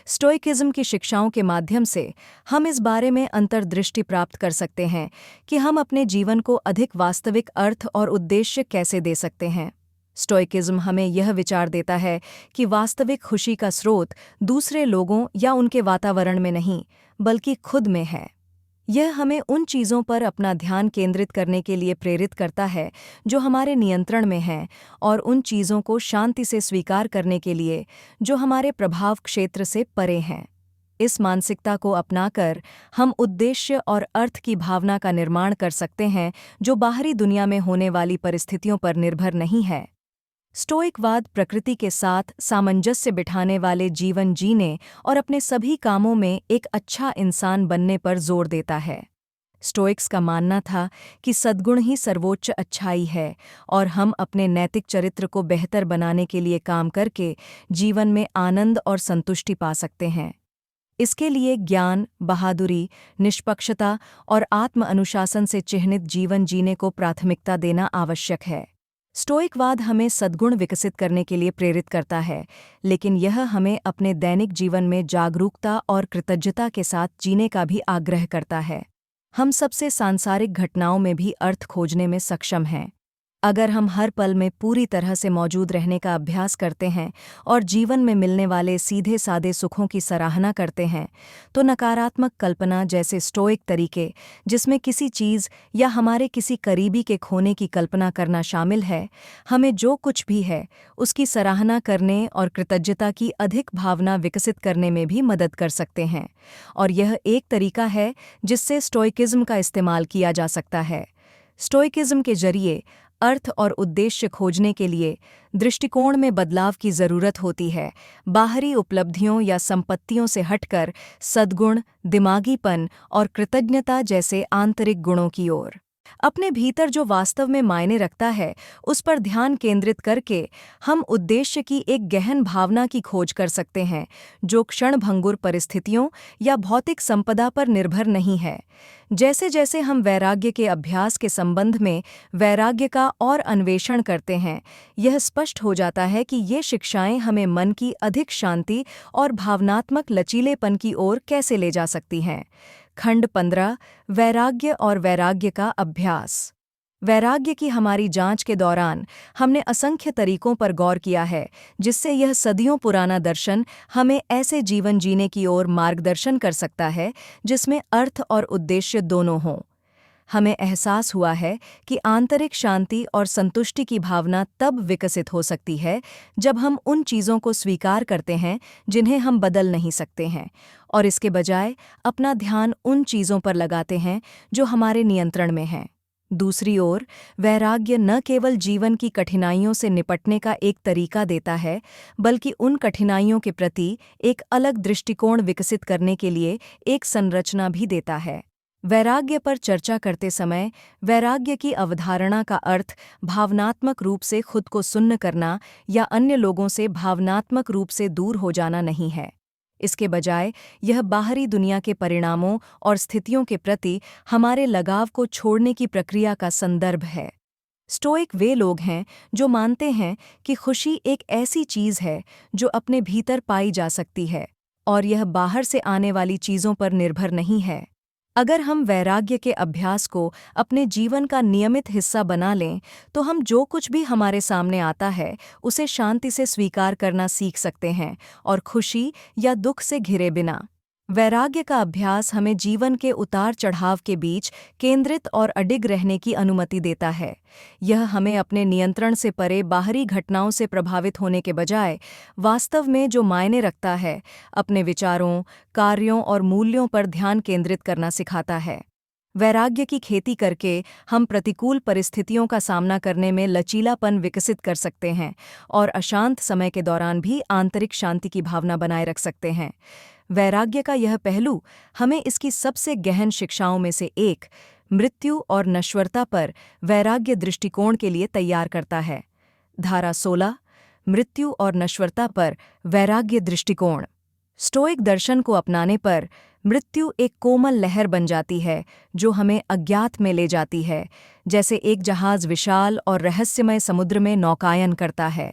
स्टोइकिज्म की शिक्षाओं के माध्यम से हम इस बारे में अंतर्दृष्टि प्राप्त कर सकते हैं कि हम अपने जीवन को अधिक वास्तविक अर्थ और उद्देश्य कैसे दे सकते हैं। स्टोइकिज्म हमें यह विचार देता है कि वास्तविक खुशी का स्रोत दूसरे लोगों या उनके वातावरण में नहीं, बल्कि खुद में है। यह हमें उन चीज़ों पर अपना ध्यान केंद्रित करने के लिए प्रेरित करता है जो हमारे नियंत्रण में हैं और उन चीज़ों को शांति से स्वीकार करने के लिए जो हमारे प्रभाव क्षेत्र से परे हैं। इस मानसिकता को अपनाकर हम उद्देश्य और अर्थ की भावना का निर्माण कर सकते हैं जो बाहरी दुनिया में होने वाली परिस्थितियों पर निर्भर नहीं है। स्टोइकवाद प्रकृति के साथ सामंजस्य बिठाने वाले जीवन जीने और अपने सभी कामों में एक अच्छा इंसान बनने पर जोर देता है। स्टोइक्स का मानना था कि सद्गुण ही सर्वोच्च अच्छाई है और हम अपने नैतिक चरित्र को बेहतर बनाने के लिए काम करके जीवन में आनंद और संतुष्टि पा सकते हैं। इसके लिए ज्ञान, बहादुरी, निष्पक्षता और आत्म अनुशासन से चिह्नित जीवन जीने को प्राथमिकता देना आवश्यक है। स्टोइकवाद हमें सद्गुण विकसित करने के लिए प्रेरित करता है, लेकिन यह हमें अपने दैनिक जीवन में जागरूकता और कृतज्ञता के साथ जीने का भी आग्रह करता है। हम सबसे सांसारिक घटनाओं में भी अर्थ खोजने में सक्षम हैं। अगर हम हर पल में पूरी तरह से मौजूद रहने का अभ्यास करते हैं और जीवन में मिलने वाले सीधे सादे सुखों की सराहना करते हैं, तो नकारात्मक कल्पना जैसे स्टोइक तरीके, जिसमें किसी चीज़ या हमारे किसी करीबी के खोने की कल्पना करना शामिल है, हमें जो कुछ भी है उसकी सराहना करने और कृतज्ञता की अधिक भावना विकसित करने में भी मदद कर सकते हैं। और यह एक तरीका है जिससे स्टोइकिज्म का इस्तेमाल किया जा सकता है। स्टोइकिज्म के जरिए अर्थ और उद्देश्य खोजने के लिए दृष्टिकोण में बदलाव की ज़रूरत होती है, बाहरी उपलब्धियों या संपत्तियों से हटकर सद्गुण, दिमागीपन और कृतज्ञता जैसे आंतरिक गुणों की ओर। अपने भीतर जो वास्तव में मायने रखता है, उस पर ध्यान केंद्रित करके हम उद्देश्य की एक गहन भावना की खोज कर सकते हैं, जो क्षणभंगुर परिस्थितियों या भौतिक संपदा पर निर्भर नहीं है। जैसे जैसे हम वैराग्य के अभ्यास के संबंध में वैराग्य का और अन्वेषण करते हैं, यह स्पष्ट हो जाता है कि ये शिक्षाएं हमें मन की अधिक शांति और भावनात्मक लचीलेपन की ओर कैसे ले जा सकती हैं। खंड 15, वैराग्य और वैराग्य का अभ्यास। वैराग्य की हमारी जांच के दौरान हमने असंख्य तरीकों पर गौर किया है, जिससे यह सदियों पुराना दर्शन हमें ऐसे जीवन जीने की ओर मार्गदर्शन कर सकता है जिसमें अर्थ और उद्देश्य दोनों हों। हमें एहसास हुआ है कि आंतरिक शांति और संतुष्टि की भावना तब विकसित हो सकती है जब हम उन चीज़ों को स्वीकार करते हैं जिन्हें हम बदल नहीं सकते हैं, और इसके बजाय अपना ध्यान उन चीज़ों पर लगाते हैं जो हमारे नियंत्रण में हैं। दूसरी ओर, वैराग्य न केवल जीवन की कठिनाइयों से निपटने का एक तरीका देता है, बल्कि उन कठिनाइयों के प्रति एक अलग दृष्टिकोण विकसित करने के लिए एक संरचना भी देता है। वैराग्य पर चर्चा करते समय वैराग्य की अवधारणा का अर्थ भावनात्मक रूप से खुद को सुन्न करना या अन्य लोगों से भावनात्मक रूप से दूर हो जाना नहीं है। इसके बजाय यह बाहरी दुनिया के परिणामों और स्थितियों के प्रति हमारे लगाव को छोड़ने की प्रक्रिया का संदर्भ है। स्टोइक वे लोग हैं जो मानते हैं कि खुशी एक ऐसी चीज़ है जो अपने भीतर पाई जा सकती है और यह बाहर से आने वाली चीज़ों पर निर्भर नहीं है। अगर हम वैराग्य के अभ्यास को अपने जीवन का नियमित हिस्सा बना लें, तो हम जो कुछ भी हमारे सामने आता है उसे शांति से स्वीकार करना सीख सकते हैं और खुशी या दुख से घिरे बिना। वैराग्य का अभ्यास हमें जीवन के उतार चढ़ाव के बीच केंद्रित और अडिग रहने की अनुमति देता है। यह हमें अपने नियंत्रण से परे बाहरी घटनाओं से प्रभावित होने के बजाय वास्तव में जो मायने रखता है, अपने विचारों, कार्यों और मूल्यों पर ध्यान केंद्रित करना सिखाता है। वैराग्य की खेती करके हम प्रतिकूल परिस्थितियों का सामना करने में लचीलापन विकसित कर सकते हैं और अशांत समय के दौरान भी आंतरिक शांति की भावना बनाए रख सकते हैं। वैराग्य का यह पहलू हमें इसकी सबसे गहन शिक्षाओं में से एक, मृत्यु और नश्वरता पर वैराग्य दृष्टिकोण के लिए तैयार करता है। धारा 16, मृत्यु और नश्वरता पर वैराग्य दृष्टिकोण। स्टोइक दर्शन को अपनाने पर मृत्यु एक कोमल लहर बन जाती है जो हमें अज्ञात में ले जाती है, जैसे एक जहाज विशाल और रहस्यमय समुद्र में नौकायन करता है।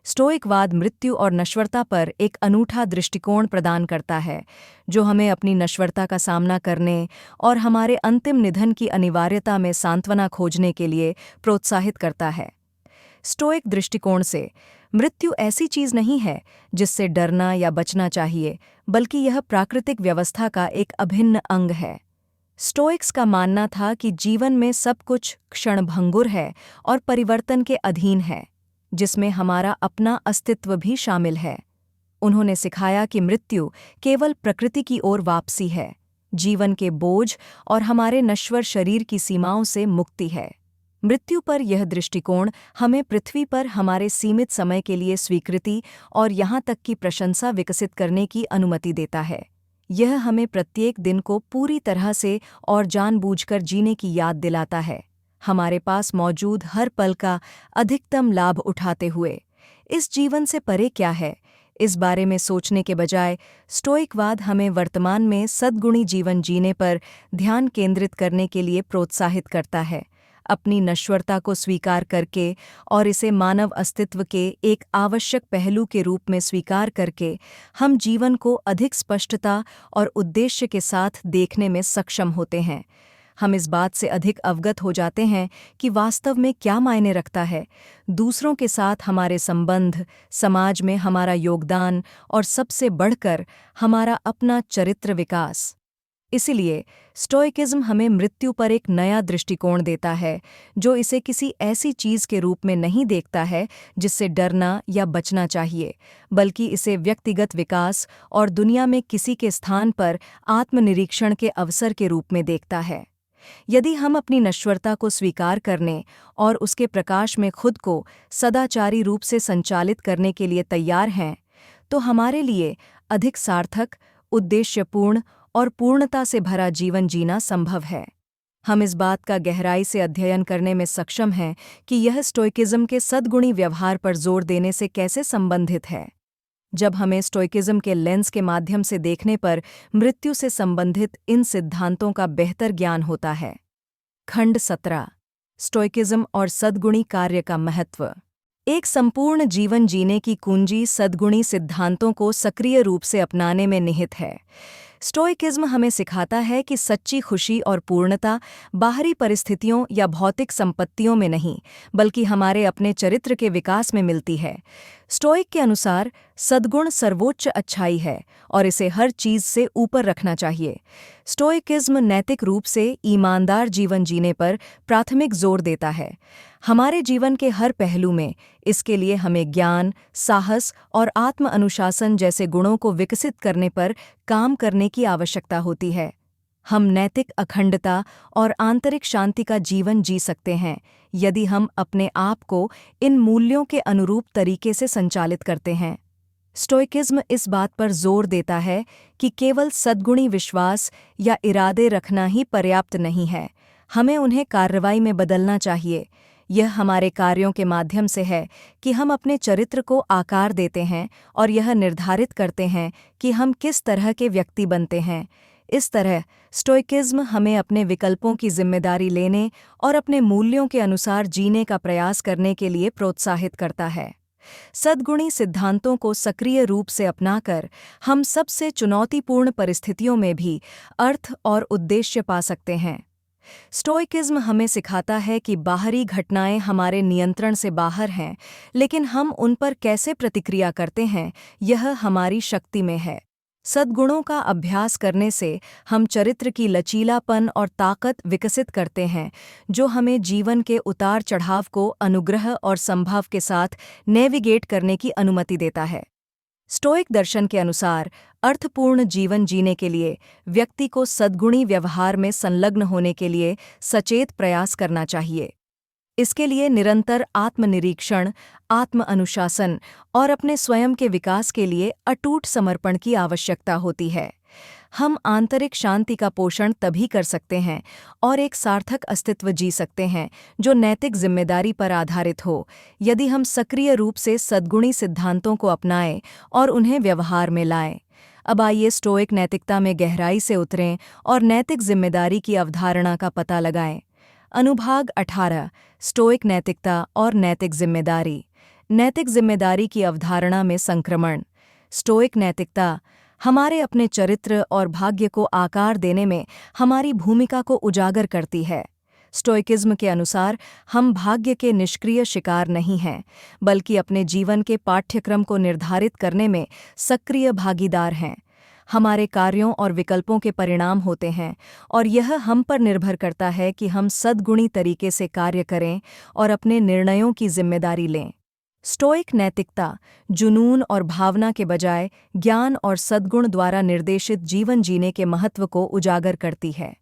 स्टोइकवाद मृत्यु और नश्वरता पर एक अनूठा दृष्टिकोण प्रदान करता है, जो हमें अपनी नश्वरता का सामना करने और हमारे अंतिम निधन की अनिवार्यता में सांत्वना खोजने के लिए प्रोत्साहित करता है। स्टोइक दृष्टिकोण से मृत्यु ऐसी चीज़ नहीं है जिससे डरना या बचना चाहिए, बल्कि यह प्राकृतिक व्यवस्था का एक अभिन्न अंग है। स्टोइक्स का मानना था कि जीवन में सब कुछ क्षणभंगुर है और परिवर्तन के अधीन है, जिसमें हमारा अपना अस्तित्व भी शामिल है। उन्होंने सिखाया कि मृत्यु केवल प्रकृति की ओर वापसी है, जीवन के बोझ और हमारे नश्वर शरीर की सीमाओं से मुक्ति है। मृत्यु पर यह दृष्टिकोण हमें पृथ्वी पर हमारे सीमित समय के लिए स्वीकृति और यहाँ तक कि प्रशंसा विकसित करने की अनुमति देता है। यह हमें प्रत्येक दिन को पूरी तरह से और जानबूझकर जीने की याद दिलाता है, हमारे पास मौजूद हर पल का अधिकतम लाभ उठाते हुए। इस जीवन से परे क्या है, इस बारे में सोचने के बजाय स्टोइकवाद हमें वर्तमान में सद्गुणी जीवन जीने पर ध्यान केंद्रित करने के लिए प्रोत्साहित करता है। अपनी नश्वरता को स्वीकार करके और इसे मानव अस्तित्व के एक आवश्यक पहलू के रूप में स्वीकार करके हम जीवन को अधिक स्पष्टता और उद्देश्य के साथ देखने में सक्षम होते हैं। हम इस बात से अधिक अवगत हो जाते हैं कि वास्तव में क्या मायने रखता है दूसरों के साथ हमारे संबंध, समाज में हमारा योगदान और सबसे बढ़कर हमारा अपना चरित्र विकास। इसलिए स्टोइकिज्म हमें मृत्यु पर एक नया दृष्टिकोण देता है, जो इसे किसी ऐसी चीज़ के रूप में नहीं देखता है जिससे डरना या बचना चाहिए, बल्कि इसे व्यक्तिगत विकास और दुनिया में किसी के स्थान पर आत्मनिरीक्षण के अवसर के रूप में देखता है। यदि हम अपनी नश्वरता को स्वीकार करने और उसके प्रकाश में खुद को सदाचारी रूप से संचालित करने के लिए तैयार हैं, तो हमारे लिए अधिक सार्थक, उद्देश्यपूर्ण और पूर्णता से भरा जीवन जीना संभव है। हम इस बात का गहराई से अध्ययन करने में सक्षम हैं कि यह स्टोइकिज्म के सद्गुणी व्यवहार पर जोर देने से कैसे संबंधित है। जब हमें स्टोइकिज्म के लेंस के माध्यम से देखने पर मृत्यु से संबंधित इन सिद्धांतों का बेहतर ज्ञान होता है। खंड 17, स्टोइकिज्म और सद्गुणी कार्य का महत्व। एक संपूर्ण जीवन जीने की कुंजी सद्गुणी सिद्धांतों को सक्रिय रूप से अपनाने में निहित है। स्टोइकिज्म हमें सिखाता है कि सच्ची खुशी और पूर्णता बाहरी परिस्थितियों या भौतिक संपत्तियों में नहीं, बल्कि हमारे अपने चरित्र के विकास में मिलती है। स्टोइक के अनुसार सद्गुण सर्वोच्च अच्छाई है और इसे हर चीज से ऊपर रखना चाहिए। स्टोइकिज्म नैतिक रूप से ईमानदार जीवन जीने पर प्राथमिक जोर देता है। हमारे जीवन के हर पहलू में इसके लिए हमें ज्ञान, साहस और आत्म अनुशासन जैसे गुणों को विकसित करने पर काम करने की आवश्यकता होती है। हम नैतिक अखंडता और आंतरिक शांति का जीवन जी सकते हैं यदि हम अपने आप को इन मूल्यों के अनुरूप तरीके से संचालित करते हैं। स्टोइकिज्म इस बात पर जोर देता है कि केवल सद्गुणी विश्वास या इरादे रखना ही पर्याप्त नहीं है, हमें उन्हें कार्रवाई में बदलना चाहिए। यह हमारे कार्यों के माध्यम से है कि हम अपने चरित्र को आकार देते हैं और यह निर्धारित करते हैं कि हम किस तरह के व्यक्ति बनते हैं। इस तरह स्टोइकिज्म हमें अपने विकल्पों की जिम्मेदारी लेने और अपने मूल्यों के अनुसार जीने का प्रयास करने के लिए प्रोत्साहित करता है। सद्गुणी सिद्धांतों को सक्रिय रूप से अपनाकर हम सबसे चुनौतीपूर्ण परिस्थितियों में भी अर्थ और उद्देश्य पा सकते हैं। स्टोइकिज्म हमें सिखाता है कि बाहरी घटनाएं हमारे नियंत्रण से बाहर हैं, लेकिन हम उन पर कैसे प्रतिक्रिया करते हैं यह हमारी शक्ति में है। सद्गुणों का अभ्यास करने से हम चरित्र की लचीलापन और ताकत विकसित करते हैं, जो हमें जीवन के उतार चढ़ाव को अनुग्रह और संभव के साथ नेविगेट करने की अनुमति देता है। स्टोइक दर्शन के अनुसार अर्थपूर्ण जीवन जीने के लिए व्यक्ति को सद्गुणी व्यवहार में संलग्न होने के लिए सचेत प्रयास करना चाहिए। इसके लिए निरंतर आत्मनिरीक्षण, आत्म अनुशासन और अपने स्वयं के विकास के लिए अटूट समर्पण की आवश्यकता होती है। हम आंतरिक शांति का पोषण तभी कर सकते हैं और एक सार्थक अस्तित्व जी सकते हैं जो नैतिक जिम्मेदारी पर आधारित हो, यदि हम सक्रिय रूप से सद्गुणी सिद्धांतों को अपनाएं और उन्हें व्यवहार में लाएं। अब आइए स्टोइक नैतिकता में गहराई से उतरें और नैतिक जिम्मेदारी की अवधारणा का पता लगाएं। अनुभाग 18 स्टोइक नैतिकता और नैतिक जिम्मेदारी। नैतिक जिम्मेदारी की अवधारणा में संक्रमण। स्टोइक नैतिकता हमारे अपने चरित्र और भाग्य को आकार देने में हमारी भूमिका को उजागर करती है। स्टोइकिज्म के अनुसार हम भाग्य के निष्क्रिय शिकार नहीं हैं, बल्कि अपने जीवन के पाठ्यक्रम को निर्धारित करने में सक्रिय भागीदार हैं। हमारे कार्यों और विकल्पों के परिणाम होते हैं और यह हम पर निर्भर करता है कि हम सद्गुणी तरीके से कार्य करें और अपने निर्णयों की जिम्मेदारी लें। स्टोइक नैतिकता जुनून और भावना के बजाय ज्ञान और सद्गुण द्वारा निर्देशित जीवन जीने के महत्व को उजागर करती है।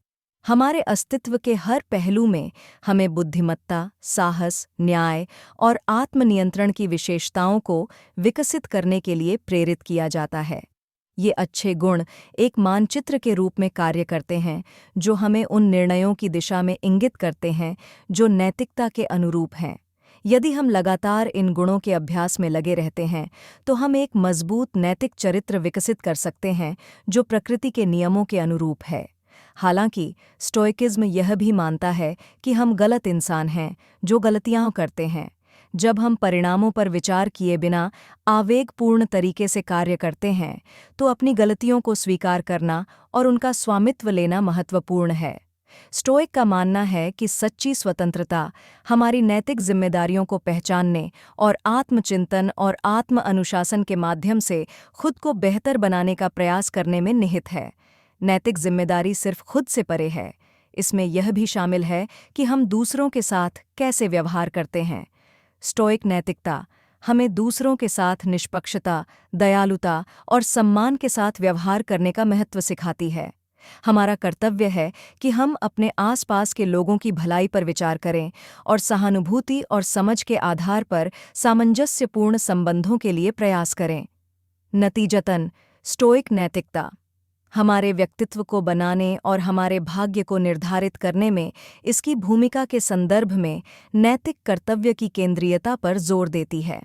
हमारे अस्तित्व के हर पहलू में हमें बुद्धिमत्ता, साहस, न्याय और आत्मनियंत्रण की विशेषताओं को विकसित करने के लिए प्रेरित किया जाता है। ये अच्छे गुण एक मानचित्र के रूप में कार्य करते हैं, जो हमें उन निर्णयों की दिशा में इंगित करते हैं जो नैतिकता के अनुरूप हैं। यदि हम लगातार इन गुणों के अभ्यास में लगे रहते हैं, तो हम एक मजबूत नैतिक चरित्र विकसित कर सकते हैं जो प्रकृति के नियमों के अनुरूप है। हालांकि स्टोइकिज्म यह भी मानता है कि हम गलत इंसान हैं जो गलतियां करते हैं। जब हम परिणामों पर विचार किए बिना आवेगपूर्ण तरीके से कार्य करते हैं, तो अपनी गलतियों को स्वीकार करना और उनका स्वामित्व लेना महत्वपूर्ण है। स्टोइक का मानना है कि सच्ची स्वतंत्रता हमारी नैतिक जिम्मेदारियों को पहचानने और आत्मचिंतन और आत्म अनुशासन के माध्यम से खुद को बेहतर बनाने का प्रयास करने में निहित है। नैतिक जिम्मेदारी सिर्फ खुद से परे है, इसमें यह भी शामिल है कि हम दूसरों के साथ कैसे व्यवहार करते हैं। स्टोइक नैतिकता हमें दूसरों के साथ निष्पक्षता, दयालुता और सम्मान के साथ व्यवहार करने का महत्व सिखाती है। हमारा कर्तव्य है कि हम अपने आसपास के लोगों की भलाई पर विचार करें और सहानुभूति और समझ के आधार पर सामंजस्यपूर्ण संबंधों के लिए प्रयास करें। नतीजतन, स्टोइक नैतिकता हमारे व्यक्तित्व को बनाने और हमारे भाग्य को निर्धारित करने में इसकी भूमिका के संदर्भ में नैतिक कर्तव्य की केंद्रीयता पर जोर देती है।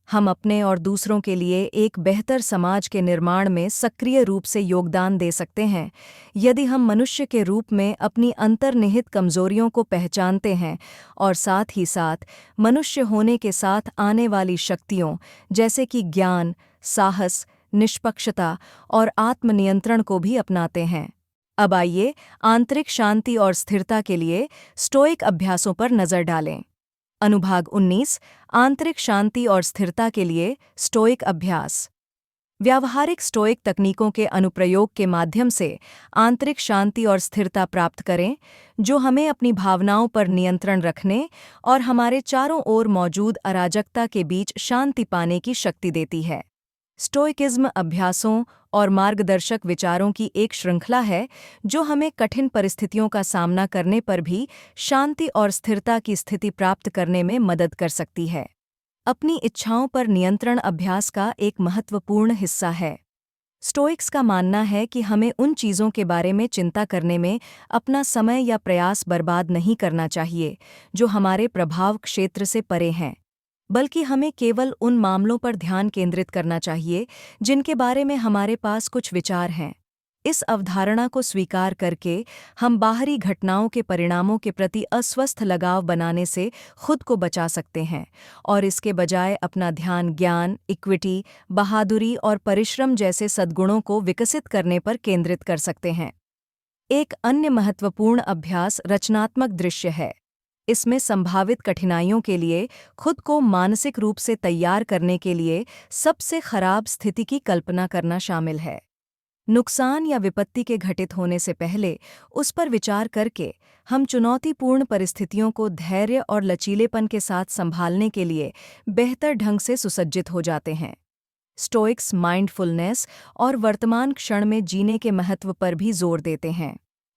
हम अपने और दूसरों के लिए एक बेहतर समाज के निर्माण में सक्रिय रूप से योगदान दे सकते हैं यदि हम मनुष्य के रूप में अपनी अंतर्निहित कमजोरियों को पहचानते हैं और साथ ही साथ मनुष्य होने के साथ आने वाली शक्तियों जैसे कि ज्ञान, साहस, निष्पक्षता और आत्मनियंत्रण को भी अपनाते हैं। अब आइए आंतरिक शांति और स्थिरता के लिए स्टोइक अभ्यासों पर नजर डालें। अनुभाग 19 आंतरिक शांति और स्थिरता के लिए स्टोइक अभ्यास। व्यावहारिक स्टोइक तकनीकों के अनुप्रयोग के माध्यम से आंतरिक शांति और स्थिरता प्राप्त करें, जो हमें अपनी भावनाओं पर नियंत्रण रखने और हमारे चारों ओर मौजूद अराजकता के बीच शांति पाने की शक्ति देती है। स्टोइकिज्म अभ्यासों और मार्गदर्शक विचारों की एक श्रृंखला है जो हमें कठिन परिस्थितियों का सामना करने पर भी शांति और स्थिरता की स्थिति प्राप्त करने में मदद कर सकती है। अपनी इच्छाओं पर नियंत्रण अभ्यास का एक महत्वपूर्ण हिस्सा है। स्टोइक्स का मानना है कि हमें उन चीज़ों के बारे में चिंता करने में अपना समय या प्रयास बर्बाद नहीं करना चाहिए जो हमारे प्रभाव क्षेत्र से परे हैं, बल्कि हमें केवल उन मामलों पर ध्यान केंद्रित करना चाहिए जिनके बारे में हमारे पास कुछ विचार हैं। इस अवधारणा को स्वीकार करके हम बाहरी घटनाओं के परिणामों के प्रति अस्वस्थ लगाव बनाने से खुद को बचा सकते हैं और इसके बजाय अपना ध्यान ज्ञान, इक्विटी, बहादुरी और परिश्रम जैसे सद्गुणों को विकसित करने पर केंद्रित कर सकते हैं। एक अन्य महत्वपूर्ण अभ्यास रचनात्मक दृश्य है। इसमें संभावित कठिनाइयों के लिए खुद को मानसिक रूप से तैयार करने के लिए सबसे खराब स्थिति की कल्पना करना शामिल है। नुकसान या विपत्ति के घटित होने से पहले उस पर विचार करके हम चुनौतीपूर्ण परिस्थितियों को धैर्य और लचीलेपन के साथ संभालने के लिए बेहतर ढंग से सुसज्जित हो जाते हैं। स्टोइक्स माइंडफुलनेस और वर्तमान क्षण में जीने के महत्व पर भी जोर देते हैं।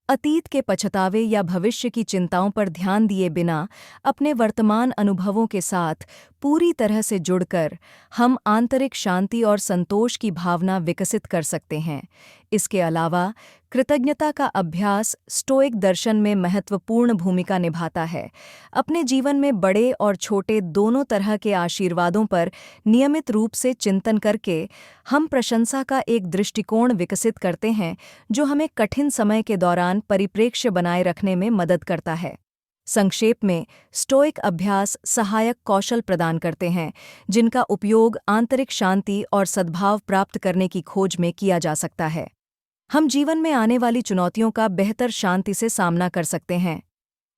अतीत के पछतावे या भविष्य की चिंताओं पर ध्यान दिए बिना अपने वर्तमान अनुभवों के साथ पूरी तरह से जुड़कर हम आंतरिक शांति और संतोष की भावना विकसित कर सकते हैं। इसके अलावा कृतज्ञता का अभ्यास स्टोइक दर्शन में महत्वपूर्ण भूमिका निभाता है। अपने जीवन में बड़े और छोटे दोनों तरह के आशीर्वादों पर नियमित रूप से चिंतन करके हम प्रशंसा का एक दृष्टिकोण विकसित करते हैं जो हमें कठिन समय के दौरान परिप्रेक्ष्य बनाए रखने में मदद करता है। संक्षेप में, स्टोइक अभ्यास सहायक कौशल प्रदान करते हैं जिनका उपयोग आंतरिक शांति और सद्भाव प्राप्त करने की खोज में किया जा सकता है। हम जीवन में आने वाली चुनौतियों का बेहतर शांति से सामना कर सकते हैं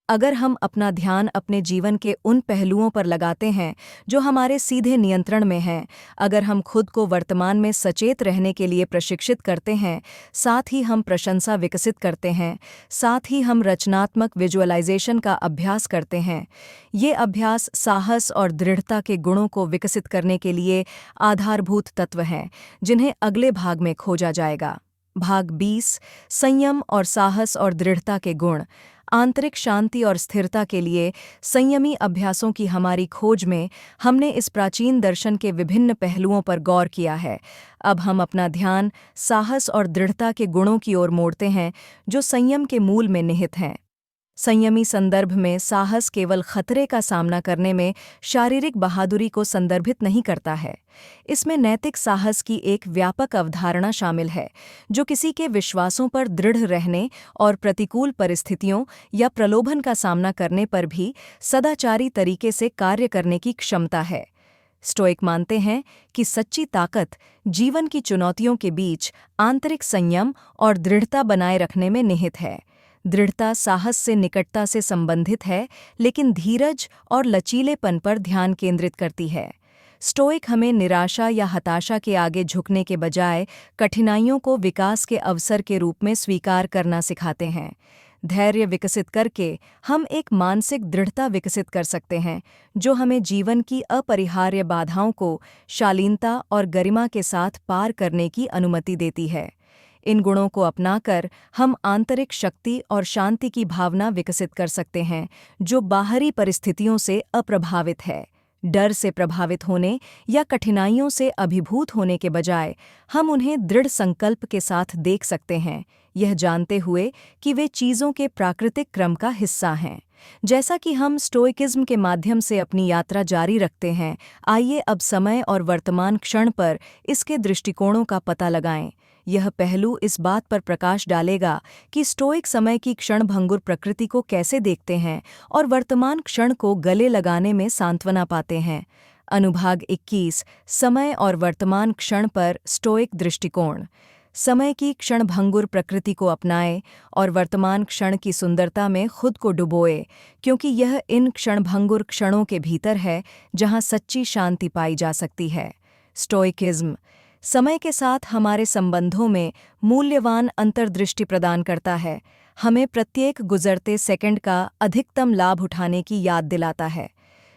अगर हम अपना ध्यान अपने जीवन के उन पहलुओं पर लगाते हैं जो हमारे सीधे नियंत्रण में हैं, अगर हम खुद को वर्तमान में सचेत रहने के लिए प्रशिक्षित करते हैं, साथ ही हम प्रशंसा विकसित करते हैं, साथ ही हम रचनात्मक विजुअलाइजेशन का अभ्यास करते हैं। ये अभ्यास साहस और दृढ़ता के गुणों को विकसित करने के लिए आधारभूत तत्व हैं जिन्हें अगले भाग में खोजा जाएगा। भाग 20 संयम और साहस और दृढ़ता के गुण। आंतरिक शांति और स्थिरता के लिए संयमी अभ्यासों की हमारी खोज में हमने इस प्राचीन दर्शन के विभिन्न पहलुओं पर गौर किया है। अब हम अपना ध्यान साहस और दृढ़ता के गुणों की ओर मोड़ते हैं जो संयम के मूल में निहित हैं। संयमी संदर्भ में साहस केवल खतरे का सामना करने में शारीरिक बहादुरी को संदर्भित नहीं करता है। इसमें नैतिक साहस की एक व्यापक अवधारणा शामिल है जो किसी के विश्वासों पर दृढ़ रहने और प्रतिकूल परिस्थितियों या प्रलोभन का सामना करने पर भी सदाचारी तरीके से कार्य करने की क्षमता है। स्टोइक मानते हैं कि सच्ची ताकत जीवन की चुनौतियों के बीच आंतरिक संयम और दृढ़ता बनाए रखने में निहित है। दृढ़ता साहस से निकटता से संबंधित है, लेकिन धीरज और लचीलेपन पर ध्यान केंद्रित करती है। स्टोइक हमें निराशा या हताशा के आगे झुकने के बजाय कठिनाइयों को विकास के अवसर के रूप में स्वीकार करना सिखाते हैं। धैर्य विकसित करके हम एक मानसिक दृढ़ता विकसित कर सकते हैं जो हमें जीवन की अपरिहार्य बाधाओं को शालीनता और गरिमा के साथ पार करने की अनुमति देती है। इन गुणों को अपनाकर हम आंतरिक शक्ति और शांति की भावना विकसित कर सकते हैं जो बाहरी परिस्थितियों से अप्रभावित है। डर से प्रभावित होने या कठिनाइयों से अभिभूत होने के बजाय हम उन्हें दृढ़ संकल्प के साथ देख सकते हैं, यह जानते हुए कि वे चीज़ों के प्राकृतिक क्रम का हिस्सा हैं। जैसा कि हम स्टोइकिज्म के माध्यम से अपनी यात्रा जारी रखते हैं, आइए अब समय और वर्तमान क्षण पर इसके दृष्टिकोणों का पता लगाएं। यह पहलू इस बात पर प्रकाश डालेगा कि स्टोइक समय की क्षणभंगुर प्रकृति को कैसे देखते हैं और वर्तमान क्षण को गले लगाने में सांत्वना पाते हैं। अनुभाग 21 समय और वर्तमान क्षण पर स्टोइक दृष्टिकोण। समय की क्षणभंगुर प्रकृति को अपनाएं और वर्तमान क्षण की सुंदरता में खुद को डुबोए, क्योंकि यह इन क्षणभंगुर क्षणों के भीतर है जहां सच्ची शांति पाई जा सकती है। स्टोइकिज्म समय के साथ हमारे संबंधों में मूल्यवान अंतर्दृष्टि प्रदान करता है, हमें प्रत्येक गुजरते सेकंड का अधिकतम लाभ उठाने की याद दिलाता है।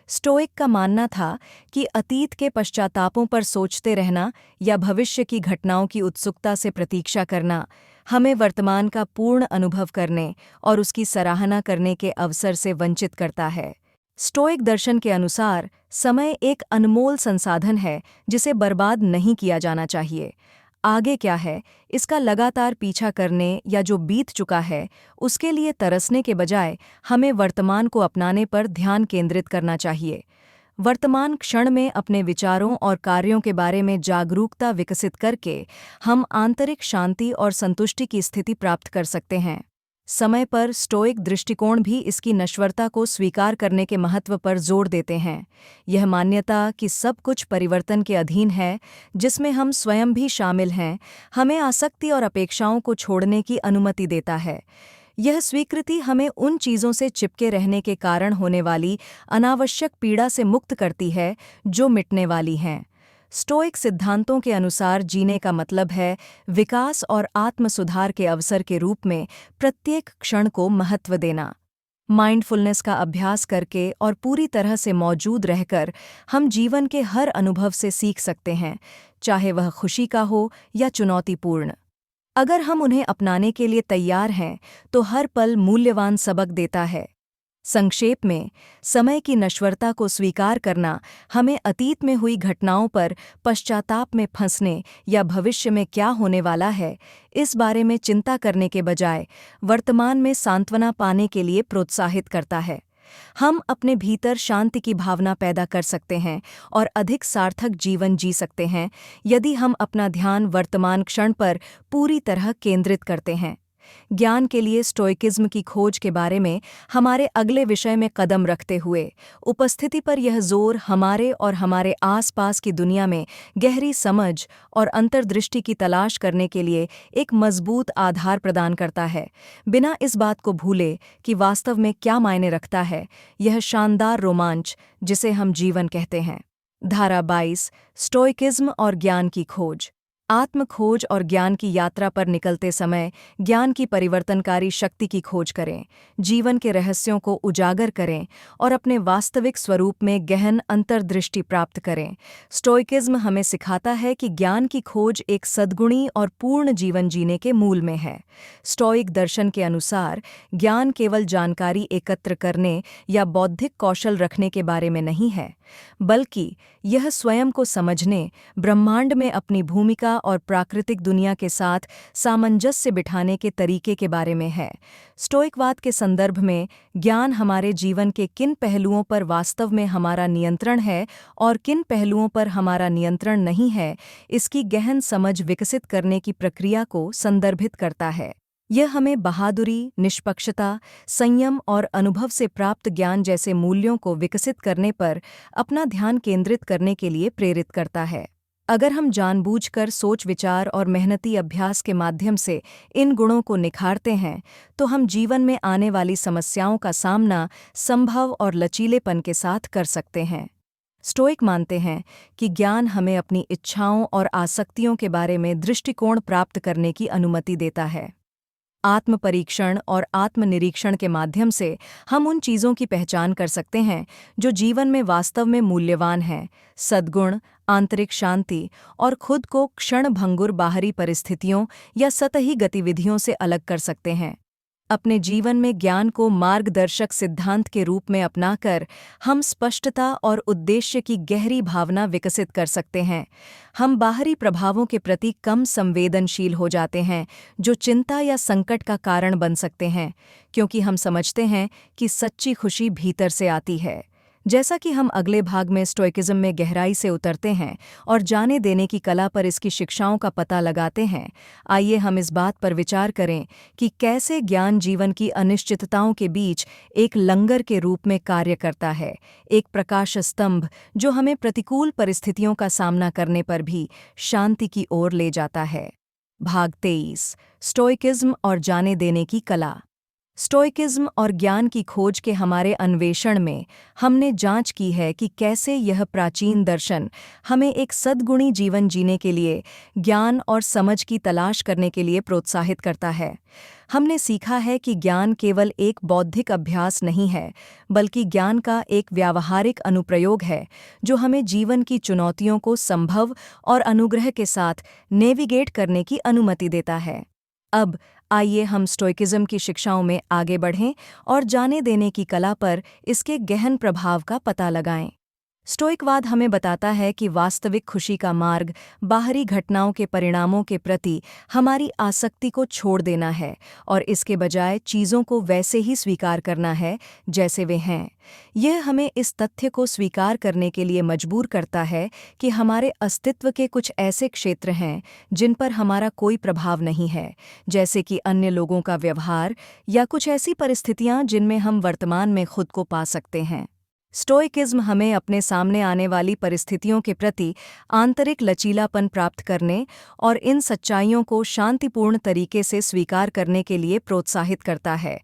स्टोइक का मानना था कि अतीत के पश्चातापों पर सोचते रहना या भविष्य की घटनाओं की उत्सुकता से प्रतीक्षा करना हमें वर्तमान का पूर्ण अनुभव करने और उसकी सराहना करने के अवसर से वंचित करता है। स्टोइक दर्शन के अनुसार समय एक अनमोल संसाधन है जिसे बर्बाद नहीं किया जाना चाहिए। आगे क्या है, इसका लगातार पीछा करने या जो बीत चुका है उसके लिए तरसने के बजाय हमें वर्तमान को अपनाने पर ध्यान केंद्रित करना चाहिए। वर्तमान क्षण में अपने विचारों और कार्यों के बारे में जागरूकता विकसित करके हम आंतरिक शांति और संतुष्टि की स्थिति प्राप्त कर सकते हैं। समय पर स्टोइक दृष्टिकोण भी इसकी नश्वरता को स्वीकार करने के महत्व पर जोर देते हैं। यह मान्यता कि सब कुछ परिवर्तन के अधीन है, जिसमें हम स्वयं भी शामिल हैं, हमें आसक्ति और अपेक्षाओं को छोड़ने की अनुमति देता है। यह स्वीकृति हमें उन चीज़ों से चिपके रहने के कारण होने वाली अनावश्यक पीड़ा से मुक्त करती है जो मिटने वाली हैं। स्टोइक सिद्धांतों के अनुसार जीने का मतलब है विकास और आत्म सुधार के अवसर के रूप में प्रत्येक क्षण को महत्व देना। माइंडफुलनेस का अभ्यास करके और पूरी तरह से मौजूद रहकर हम जीवन के हर अनुभव से सीख सकते हैं, चाहे वह खुशी का हो या चुनौतीपूर्ण। अगर हम उन्हें अपनाने के लिए तैयार हैं तो हर पल मूल्यवान सबक देता है। संक्षेप में, समय की नश्वरता को स्वीकार करना हमें अतीत में हुई घटनाओं पर पश्चाताप में फंसने या भविष्य में क्या होने वाला है इस बारे में चिंता करने के बजाय वर्तमान में सांत्वना पाने के लिए प्रोत्साहित करता है। हम अपने भीतर शांति की भावना पैदा कर सकते हैं और अधिक सार्थक जीवन जी सकते हैं यदि हम अपना ध्यान वर्तमान क्षण पर पूरी तरह केंद्रित करते हैं। ज्ञान के लिए स्टोइकिज्म की खोज के बारे में हमारे अगले विषय में कदम रखते हुए उपस्थिति पर यह जोर हमारे और हमारे आसपास की दुनिया में गहरी समझ और अंतर्दृष्टि की तलाश करने के लिए एक मजबूत आधार प्रदान करता है, बिना इस बात को भूले कि वास्तव में क्या मायने रखता है यह शानदार रोमांच जिसे हम जीवन कहते हैं। धारा 22 स्टोइकिज्म और ज्ञान की खोज। आत्म खोज और ज्ञान की यात्रा पर निकलते समय ज्ञान की परिवर्तनकारी शक्ति की खोज करें, जीवन के रहस्यों को उजागर करें और अपने वास्तविक स्वरूप में गहन अंतर्दृष्टि प्राप्त करें। स्टोइकिज्म हमें सिखाता है कि ज्ञान की खोज एक सद्गुणी और पूर्ण जीवन जीने के मूल में है। स्टोइक दर्शन के अनुसार ज्ञान केवल जानकारी एकत्र करने या बौद्धिक कौशल रखने के बारे में नहीं है, बल्कि यह स्वयं को समझने, ब्रह्मांड में अपनी भूमिका और प्राकृतिक दुनिया के साथ सामंजस्य बिठाने के तरीके के बारे में है। स्टोइकवाद के संदर्भ में ज्ञान हमारे जीवन के किन पहलुओं पर वास्तव में हमारा नियंत्रण है और किन पहलुओं पर हमारा नियंत्रण नहीं है, इसकी गहन समझ विकसित करने की प्रक्रिया को संदर्भित करता है। यह हमें बहादुरी, निष्पक्षता, संयम और अनुभव से प्राप्त ज्ञान जैसे मूल्यों को विकसित करने पर अपना ध्यान केंद्रित करने के लिए प्रेरित करता है। अगर हम जानबूझकर सोच विचार और मेहनती अभ्यास के माध्यम से इन गुणों को निखारते हैं तो हम जीवन में आने वाली समस्याओं का सामना संभव और लचीलेपन के साथ कर सकते हैं। स्टोइक मानते हैं कि ज्ञान हमें अपनी इच्छाओं और आसक्तियों के बारे में दृष्टिकोण प्राप्त करने की अनुमति देता है। आत्म परीक्षण और आत्मनिरीक्षण के माध्यम से हम उन चीज़ों की पहचान कर सकते हैं जो जीवन में वास्तव में मूल्यवान हैं, सद्गुण, आंतरिक शांति और खुद को क्षणभंगुर बाहरी परिस्थितियों या सतही गतिविधियों से अलग कर सकते हैं। अपने जीवन में ज्ञान को मार्गदर्शक सिद्धांत के रूप में अपनाकर हम स्पष्टता और उद्देश्य की गहरी भावना विकसित कर सकते हैं। हम बाहरी प्रभावों के प्रति कम संवेदनशील हो जाते हैं जो चिंता या संकट का कारण बन सकते हैं, क्योंकि हम समझते हैं कि सच्ची खुशी भीतर से आती है। जैसा कि हम अगले भाग में स्टोइकिज्म में गहराई से उतरते हैं और जाने देने की कला पर इसकी शिक्षाओं का पता लगाते हैं, आइए हम इस बात पर विचार करें कि कैसे ज्ञान जीवन की अनिश्चितताओं के बीच एक लंगर के रूप में कार्य करता है, एक प्रकाश स्तंभ जो हमें प्रतिकूल परिस्थितियों का सामना करने पर भी शांति की ओर ले जाता है। भाग 23 स्टोइकिज्म और जाने देने की कला। स्टोइकिज्म और ज्ञान की खोज के हमारे अन्वेषण में हमने जांच की है कि कैसे यह प्राचीन दर्शन हमें एक सद्गुणी जीवन जीने के लिए, ज्ञान और समझ की तलाश करने के लिए प्रोत्साहित करता है। हमने सीखा है कि ज्ञान केवल एक बौद्धिक अभ्यास नहीं है, बल्कि ज्ञान का एक व्यावहारिक अनुप्रयोग है जो हमें जीवन की चुनौतियों को संभव और अनुग्रह के साथ नेविगेट करने की अनुमति देता है। अब आइए हम स्टोइकिज्म की शिक्षाओं में आगे बढ़ें और जाने देने की कला पर इसके गहन प्रभाव का पता लगाएं। स्टोइकवाद हमें बताता है कि वास्तविक खुशी का मार्ग बाहरी घटनाओं के परिणामों के प्रति हमारी आसक्ति को छोड़ देना है और इसके बजाय चीज़ों को वैसे ही स्वीकार करना है जैसे वे हैं। यह हमें इस तथ्य को स्वीकार करने के लिए मजबूर करता है कि हमारे अस्तित्व के कुछ ऐसे क्षेत्र हैं जिन पर हमारा कोई प्रभाव नहीं है, जैसे कि अन्य लोगों का व्यवहार या कुछ ऐसी परिस्थितियां जिनमें हम वर्तमान में खुद को पा सकते हैं। स्टोइकिज्म हमें अपने सामने आने वाली परिस्थितियों के प्रति आंतरिक लचीलापन प्राप्त करने और इन सच्चाइयों को शांतिपूर्ण तरीके से स्वीकार करने के लिए प्रोत्साहित करता है,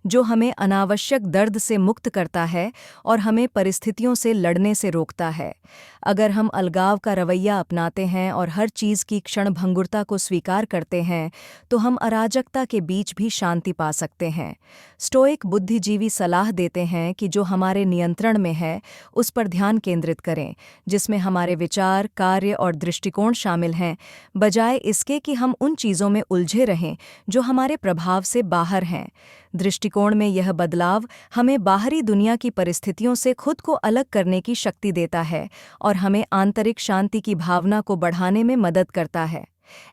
जो हमें अनावश्यक दर्द से मुक्त करता है और हमें परिस्थितियों से लड़ने से रोकता है। अगर हम अलगाव का रवैया अपनाते हैं और हर चीज़ की क्षणभंगुरता को स्वीकार करते हैं, तो हम अराजकता के बीच भी शांति पा सकते हैं। स्टोइक बुद्धिजीवी सलाह देते हैं कि जो हमारे नियंत्रण में है, उस पर ध्यान केंद्रित करें, जिसमें हमारे विचार, कार्य और दृष्टिकोण शामिल हैं, बजाय इसके कि हम उन चीज़ों में उलझे रहें जो हमारे प्रभाव से बाहर हैं। दृष्टिकोण में यह बदलाव हमें बाहरी दुनिया की परिस्थितियों से खुद को अलग करने की शक्ति देता है और हमें आंतरिक शांति की भावना को बढ़ाने में मदद करता है।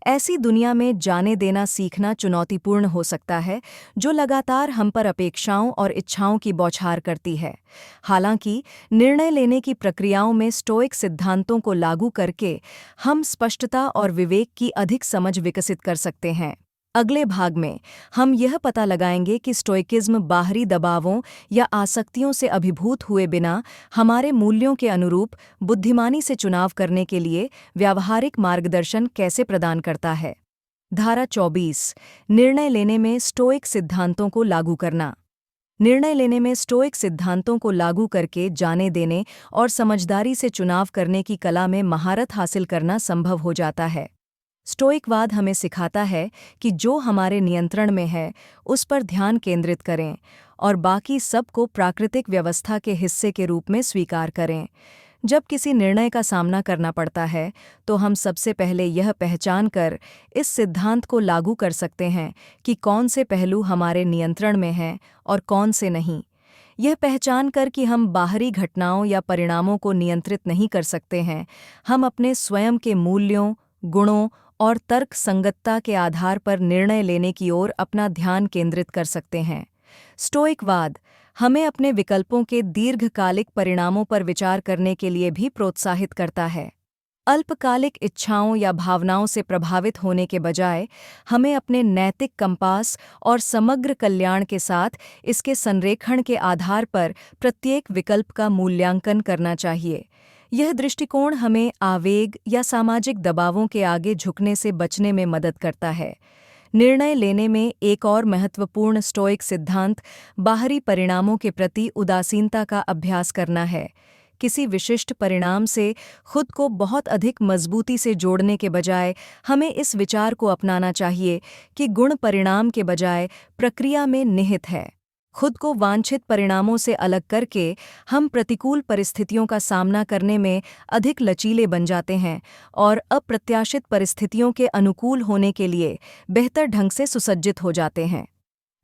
ऐसी दुनिया में जाने देना सीखना चुनौतीपूर्ण हो सकता है, जो लगातार हम पर अपेक्षाओं और इच्छाओं की बौछार करती है। हालांकि निर्णय लेने की प्रक्रियाओं में स्टोइक सिद्धांतों को लागू करके हम स्पष्टता और विवेक की अधिक समझ विकसित कर सकते हैं। अगले भाग में हम यह पता लगाएंगे कि स्टोइकिज्म बाहरी दबावों या आसक्तियों से अभिभूत हुए बिना हमारे मूल्यों के अनुरूप बुद्धिमानी से चुनाव करने के लिए व्यावहारिक मार्गदर्शन कैसे प्रदान करता है। धारा 24 निर्णय लेने में स्टोइक सिद्धांतों को लागू करना। निर्णय लेने में स्टोइक सिद्धांतों को लागू करके जाने देने और समझदारी से चुनाव करने की कला में महारत हासिल करना संभव हो जाता है। स्टोइकवाद हमें सिखाता है कि जो हमारे नियंत्रण में है, उस पर ध्यान केंद्रित करें और बाकी सब को प्राकृतिक व्यवस्था के हिस्से के रूप में स्वीकार करें। जब किसी निर्णय का सामना करना पड़ता है, तो हम सबसे पहले यह पहचान कर इस सिद्धांत को लागू कर सकते हैं कि कौन से पहलू हमारे नियंत्रण में हैं और कौन से नहीं। यह पहचान कर कि हम बाहरी घटनाओं या परिणामों को नियंत्रित नहीं कर सकते हैं, हम अपने स्वयं के मूल्यों, गुणों और तर्क संगतता के आधार पर निर्णय लेने की ओर अपना ध्यान केंद्रित कर सकते हैं। स्टोइकवाद हमें अपने विकल्पों के दीर्घकालिक परिणामों पर विचार करने के लिए भी प्रोत्साहित करता है। अल्पकालिक इच्छाओं या भावनाओं से प्रभावित होने के बजाय हमें अपने नैतिक कंपास और समग्र कल्याण के साथ इसके संरेखण के आधार पर प्रत्येक विकल्प का मूल्यांकन करना चाहिए। यह दृष्टिकोण हमें आवेग या सामाजिक दबावों के आगे झुकने से बचने में मदद करता है। निर्णय लेने में एक और महत्वपूर्ण स्टोइक सिद्धांत बाहरी परिणामों के प्रति उदासीनता का अभ्यास करना है। किसी विशिष्ट परिणाम से खुद को बहुत अधिक मजबूती से जोड़ने के बजाय हमें इस विचार को अपनाना चाहिए कि गुण परिणाम के बजाय प्रक्रिया में निहित है। खुद को वांछित परिणामों से अलग करके हम प्रतिकूल परिस्थितियों का सामना करने में अधिक लचीले बन जाते हैं और अप्रत्याशित परिस्थितियों के अनुकूल होने के लिए बेहतर ढंग से सुसज्जित हो जाते हैं।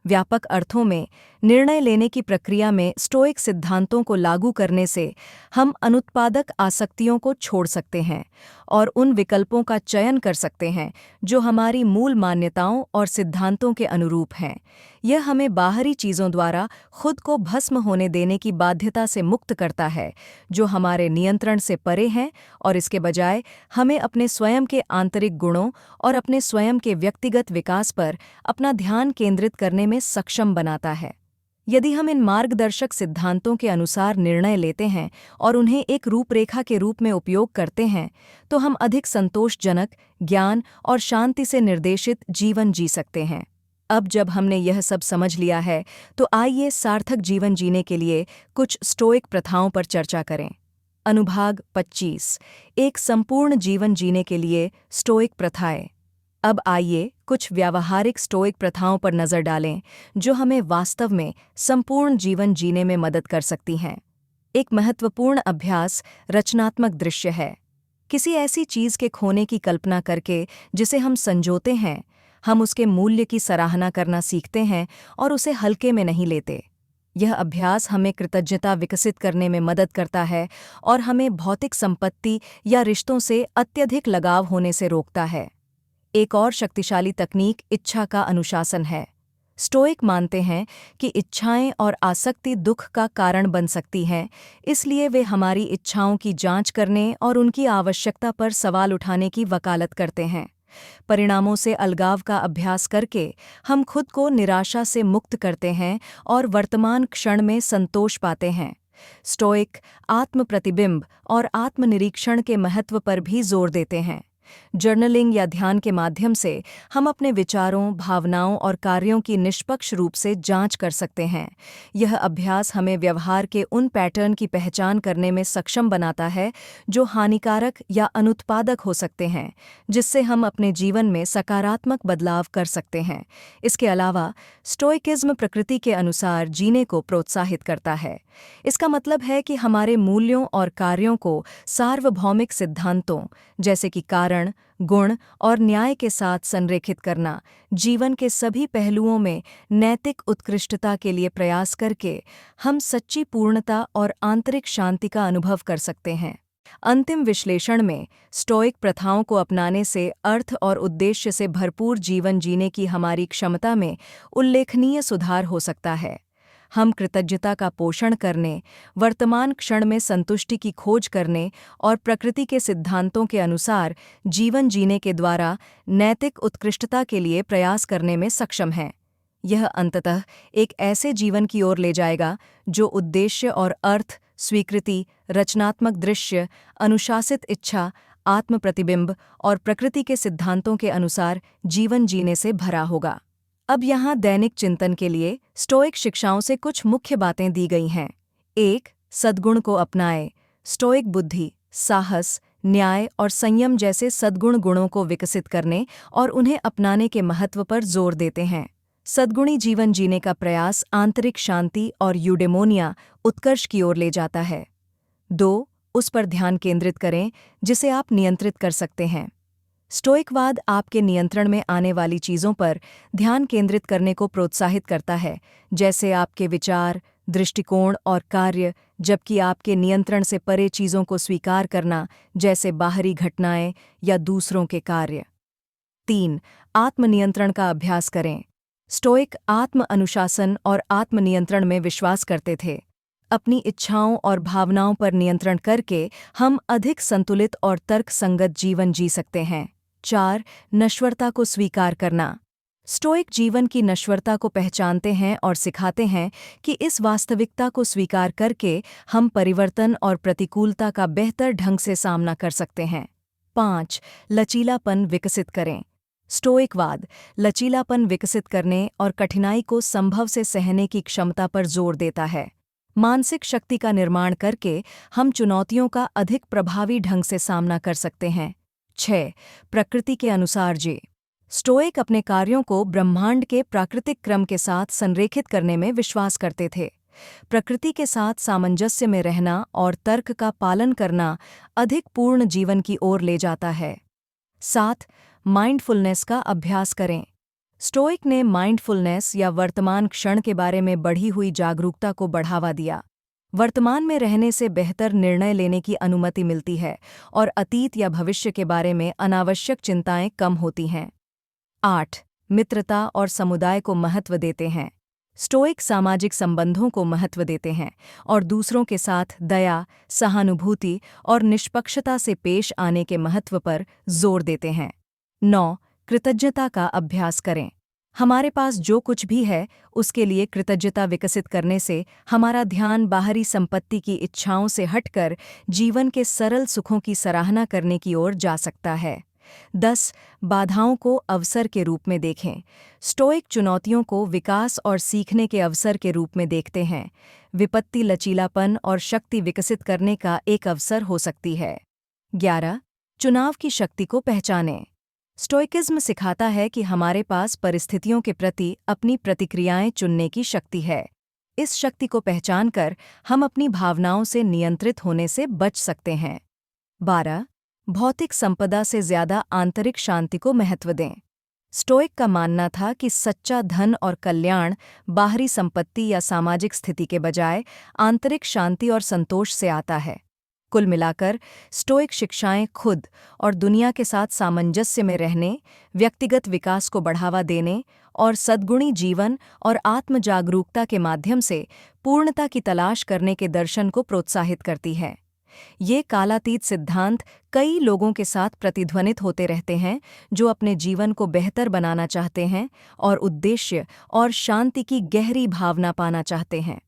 व्यापक अर्थों में निर्णय लेने की प्रक्रिया में स्टोइक सिद्धांतों को लागू करने से हम अनुत्पादक आसक्तियों को छोड़ सकते हैं और उन विकल्पों का चयन कर सकते हैं जो हमारी मूल मान्यताओं और सिद्धांतों के अनुरूप हैं। यह हमें बाहरी चीज़ों द्वारा खुद को भस्म होने देने की बाध्यता से मुक्त करता है, जो हमारे नियंत्रण से परे हैं, और इसके बजाय हमें अपने स्वयं के आंतरिक गुणों और अपने स्वयं के व्यक्तिगत विकास पर अपना ध्यान केंद्रित करने में सक्षम बनाता है। यदि हम इन मार्गदर्शक सिद्धांतों के अनुसार निर्णय लेते हैं और उन्हें एक रूपरेखा के रूप में उपयोग करते हैं, तो हम अधिक संतोषजनक, ज्ञान और शांति से निर्देशित जीवन जी सकते हैं। अब जब हमने यह सब समझ लिया है, तो आइए सार्थक जीवन जीने के लिए कुछ स्टोइक प्रथाओं पर चर्चा करें। अनुभाग 25, एक संपूर्ण जीवन जीने के लिए स्टोइक प्रथाएं। अब आइए कुछ व्यावहारिक स्टोइक प्रथाओं पर नज़र डालें जो हमें वास्तव में संपूर्ण जीवन जीने में मदद कर सकती हैं। एक महत्वपूर्ण अभ्यास रचनात्मक दृश्य है। किसी ऐसी चीज़ के खोने की कल्पना करके जिसे हम संजोते हैं, हम उसके मूल्य की सराहना करना सीखते हैं और उसे हल्के में नहीं लेते। यह अभ्यास हमें कृतज्ञता विकसित करने में मदद करता है और हमें भौतिक संपत्ति या रिश्तों से अत्यधिक लगाव होने से रोकता है। एक और शक्तिशाली तकनीक इच्छा का अनुशासन है। स्टोइक मानते हैं कि इच्छाएं और आसक्ति दुख का कारण बन सकती हैं, इसलिए वे हमारी इच्छाओं की जांच करने और उनकी आवश्यकता पर सवाल उठाने की वकालत करते हैं। परिणामों से अलगाव का अभ्यास करके हम खुद को निराशा से मुक्त करते हैं और वर्तमान क्षण में संतोष पाते हैं। स्टोइक आत्म-प्रतिबिंब और आत्मनिरीक्षण के महत्व पर भी जोर देते हैं। जर्नलिंग या ध्यान के माध्यम से हम अपने विचारों, भावनाओं और कार्यों की निष्पक्ष रूप से जांच कर सकते हैं। यह अभ्यास हमें व्यवहार के उन पैटर्न की पहचान करने में सक्षम बनाता है जो हानिकारक या अनुत्पादक हो सकते हैं, जिससे हम अपने जीवन में सकारात्मक बदलाव कर सकते हैं। इसके अलावा स्टोइकिज्म प्रकृति के अनुसार जीने को प्रोत्साहित करता है। इसका मतलब है कि हमारे मूल्यों और कार्यों को सार्वभौमिक सिद्धांतों जैसे कि कारण, गुण और न्याय के साथ संरेखित करना, जीवन के सभी पहलुओं में नैतिक उत्कृष्टता के लिए प्रयास करके हम सच्ची पूर्णता और आंतरिक शांति का अनुभव कर सकते हैं। अंतिम विश्लेषण में स्टोइक प्रथाओं को अपनाने से अर्थ और उद्देश्य से भरपूर जीवन जीने की हमारी क्षमता में उल्लेखनीय सुधार हो सकता है। हम कृतज्ञता का पोषण करने, वर्तमान क्षण में संतुष्टि की खोज करने और प्रकृति के सिद्धांतों के अनुसार जीवन जीने के द्वारा नैतिक उत्कृष्टता के लिए प्रयास करने में सक्षम हैं। यह अंततः एक ऐसे जीवन की ओर ले जाएगा जो उद्देश्य और अर्थ, स्वीकृति, रचनात्मक दृश्य, अनुशासित इच्छा, आत्म प्रतिबिंब और प्रकृति के सिद्धांतों के अनुसार जीवन जीने से भरा होगा। अब यहाँ दैनिक चिंतन के लिए स्टोइक शिक्षाओं से कुछ मुख्य बातें दी गई हैं। 1. सद्गुण को अपनाएं। स्टोइक बुद्धि, साहस, न्याय और संयम जैसे सद्गुण गुणों को विकसित करने और उन्हें अपनाने के महत्व पर जोर देते हैं। सद्गुणी जीवन जीने का प्रयास आंतरिक शांति और यूडेमोनिया, उत्कर्ष की ओर ले जाता है। 2. उस पर ध्यान केंद्रित करें जिसे आप नियंत्रित कर सकते हैं। स्टोइकवाद आपके नियंत्रण में आने वाली चीज़ों पर ध्यान केंद्रित करने को प्रोत्साहित करता है, जैसे आपके विचार, दृष्टिकोण और कार्य, जबकि आपके नियंत्रण से परे चीज़ों को स्वीकार करना, जैसे बाहरी घटनाएं या दूसरों के कार्य। 3. आत्मनियंत्रण का अभ्यास करें। स्टोइक आत्म अनुशासन और आत्मनियंत्रण में विश्वास करते थे। अपनी इच्छाओं और भावनाओं पर नियंत्रण करके हम अधिक संतुलित और तर्कसंगत जीवन जी सकते हैं। 4. नश्वरता को स्वीकार करना। स्टोइक जीवन की नश्वरता को पहचानते हैं और सिखाते हैं कि इस वास्तविकता को स्वीकार करके हम परिवर्तन और प्रतिकूलता का बेहतर ढंग से सामना कर सकते हैं। 5. लचीलापन विकसित करें। स्टोइकवाद लचीलापन विकसित करने और कठिनाई को संभव से सहने की क्षमता पर जोर देता है। मानसिक शक्ति का निर्माण करके हम चुनौतियों का अधिक प्रभावी ढंग से सामना कर सकते हैं। 6. प्रकृति के अनुसार जी। स्टोइक अपने कार्यों को ब्रह्मांड के प्राकृतिक क्रम के साथ संरेखित करने में विश्वास करते थे। प्रकृति के साथ सामंजस्य में रहना और तर्क का पालन करना अधिक पूर्ण जीवन की ओर ले जाता है। 7. माइंडफुलनेस का अभ्यास करें। स्टोइक ने माइंडफुलनेस या वर्तमान क्षण के बारे में बढ़ी हुई जागरूकता को बढ़ावा दिया। वर्तमान में रहने से बेहतर निर्णय लेने की अनुमति मिलती है और अतीत या भविष्य के बारे में अनावश्यक चिंताएं कम होती हैं। 8. मित्रता और समुदाय को महत्व देते हैं। स्टोइक सामाजिक संबंधों को महत्व देते हैं और दूसरों के साथ दया, सहानुभूति और निष्पक्षता से पेश आने के महत्व पर जोर देते हैं। 9. कृतज्ञता का अभ्यास करें। हमारे पास जो कुछ भी है उसके लिए कृतज्ञता विकसित करने से हमारा ध्यान बाहरी संपत्ति की इच्छाओं से हटकर जीवन के सरल सुखों की सराहना करने की ओर जा सकता है। 10. बाधाओं को अवसर के रूप में देखें। स्टोइक चुनौतियों को विकास और सीखने के अवसर के रूप में देखते हैं। विपत्ति लचीलापन और शक्ति विकसित करने का एक अवसर हो सकती है। 11. चुनाव की शक्ति को पहचानें। स्टोइकिज्म सिखाता है कि हमारे पास परिस्थितियों के प्रति अपनी प्रतिक्रियाएं चुनने की शक्ति है। इस शक्ति को पहचानकर हम अपनी भावनाओं से नियंत्रित होने से बच सकते हैं। 12. भौतिक संपदा से ज्यादा आंतरिक शांति को महत्व दें। स्टोइक का मानना था कि सच्चा धन और कल्याण बाहरी संपत्ति या सामाजिक स्थिति के बजाय आंतरिक शांति और संतोष से आता है। कुल मिलाकर स्टोइक शिक्षाएं खुद और दुनिया के साथ सामंजस्य में रहने, व्यक्तिगत विकास को बढ़ावा देने और सद्गुणी जीवन और आत्म जागरूकता के माध्यम से पूर्णता की तलाश करने के दर्शन को प्रोत्साहित करती है। ये कालातीत सिद्धांत कई लोगों के साथ प्रतिध्वनित होते रहते हैं जो अपने जीवन को बेहतर बनाना चाहते हैं और उद्देश्य और शांति की गहरी भावना पाना चाहते हैं।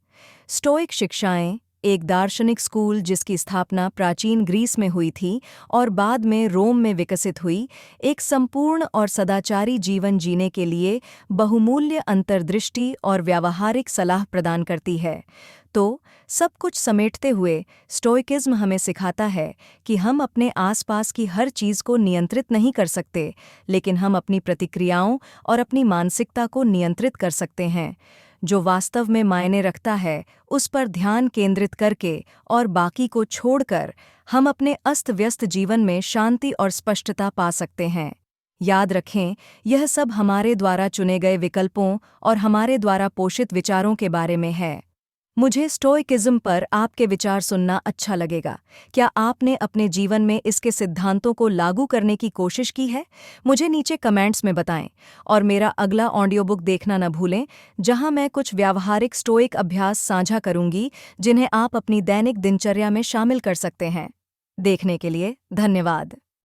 स्टोइक शिक्षाएं एक दार्शनिक स्कूल जिसकी स्थापना प्राचीन ग्रीस में हुई थी और बाद में रोम में विकसित हुई, एक संपूर्ण और सदाचारी जीवन जीने के लिए बहुमूल्य अंतर्दृष्टि और व्यावहारिक सलाह प्रदान करती है। तो सब कुछ समेटते हुए स्टोइकिज्म हमें सिखाता है कि हम अपने आसपास की हर चीज़ को नियंत्रित नहीं कर सकते, लेकिन हम अपनी प्रतिक्रियाओं और अपनी मानसिकता को नियंत्रित कर सकते हैं। जो वास्तव में मायने रखता है उस पर ध्यान केंद्रित करके और बाकी को छोड़कर हम अपने अस्त-व्यस्त जीवन में शांति और स्पष्टता पा सकते हैं। याद रखें, यह सब हमारे द्वारा चुने गए विकल्पों और हमारे द्वारा पोषित विचारों के बारे में है। मुझे स्टोइकिज्म पर आपके विचार सुनना अच्छा लगेगा। क्या आपने अपने जीवन में इसके सिद्धांतों को लागू करने की कोशिश की है? मुझे नीचे कमेंट्स में बताएं और मेरा अगला ऑडियो बुक देखना न भूलें, जहां मैं कुछ व्यावहारिक स्टोइक अभ्यास साझा करूंगी जिन्हें आप अपनी दैनिक दिनचर्या में शामिल कर सकते हैं। देखने के लिए धन्यवाद।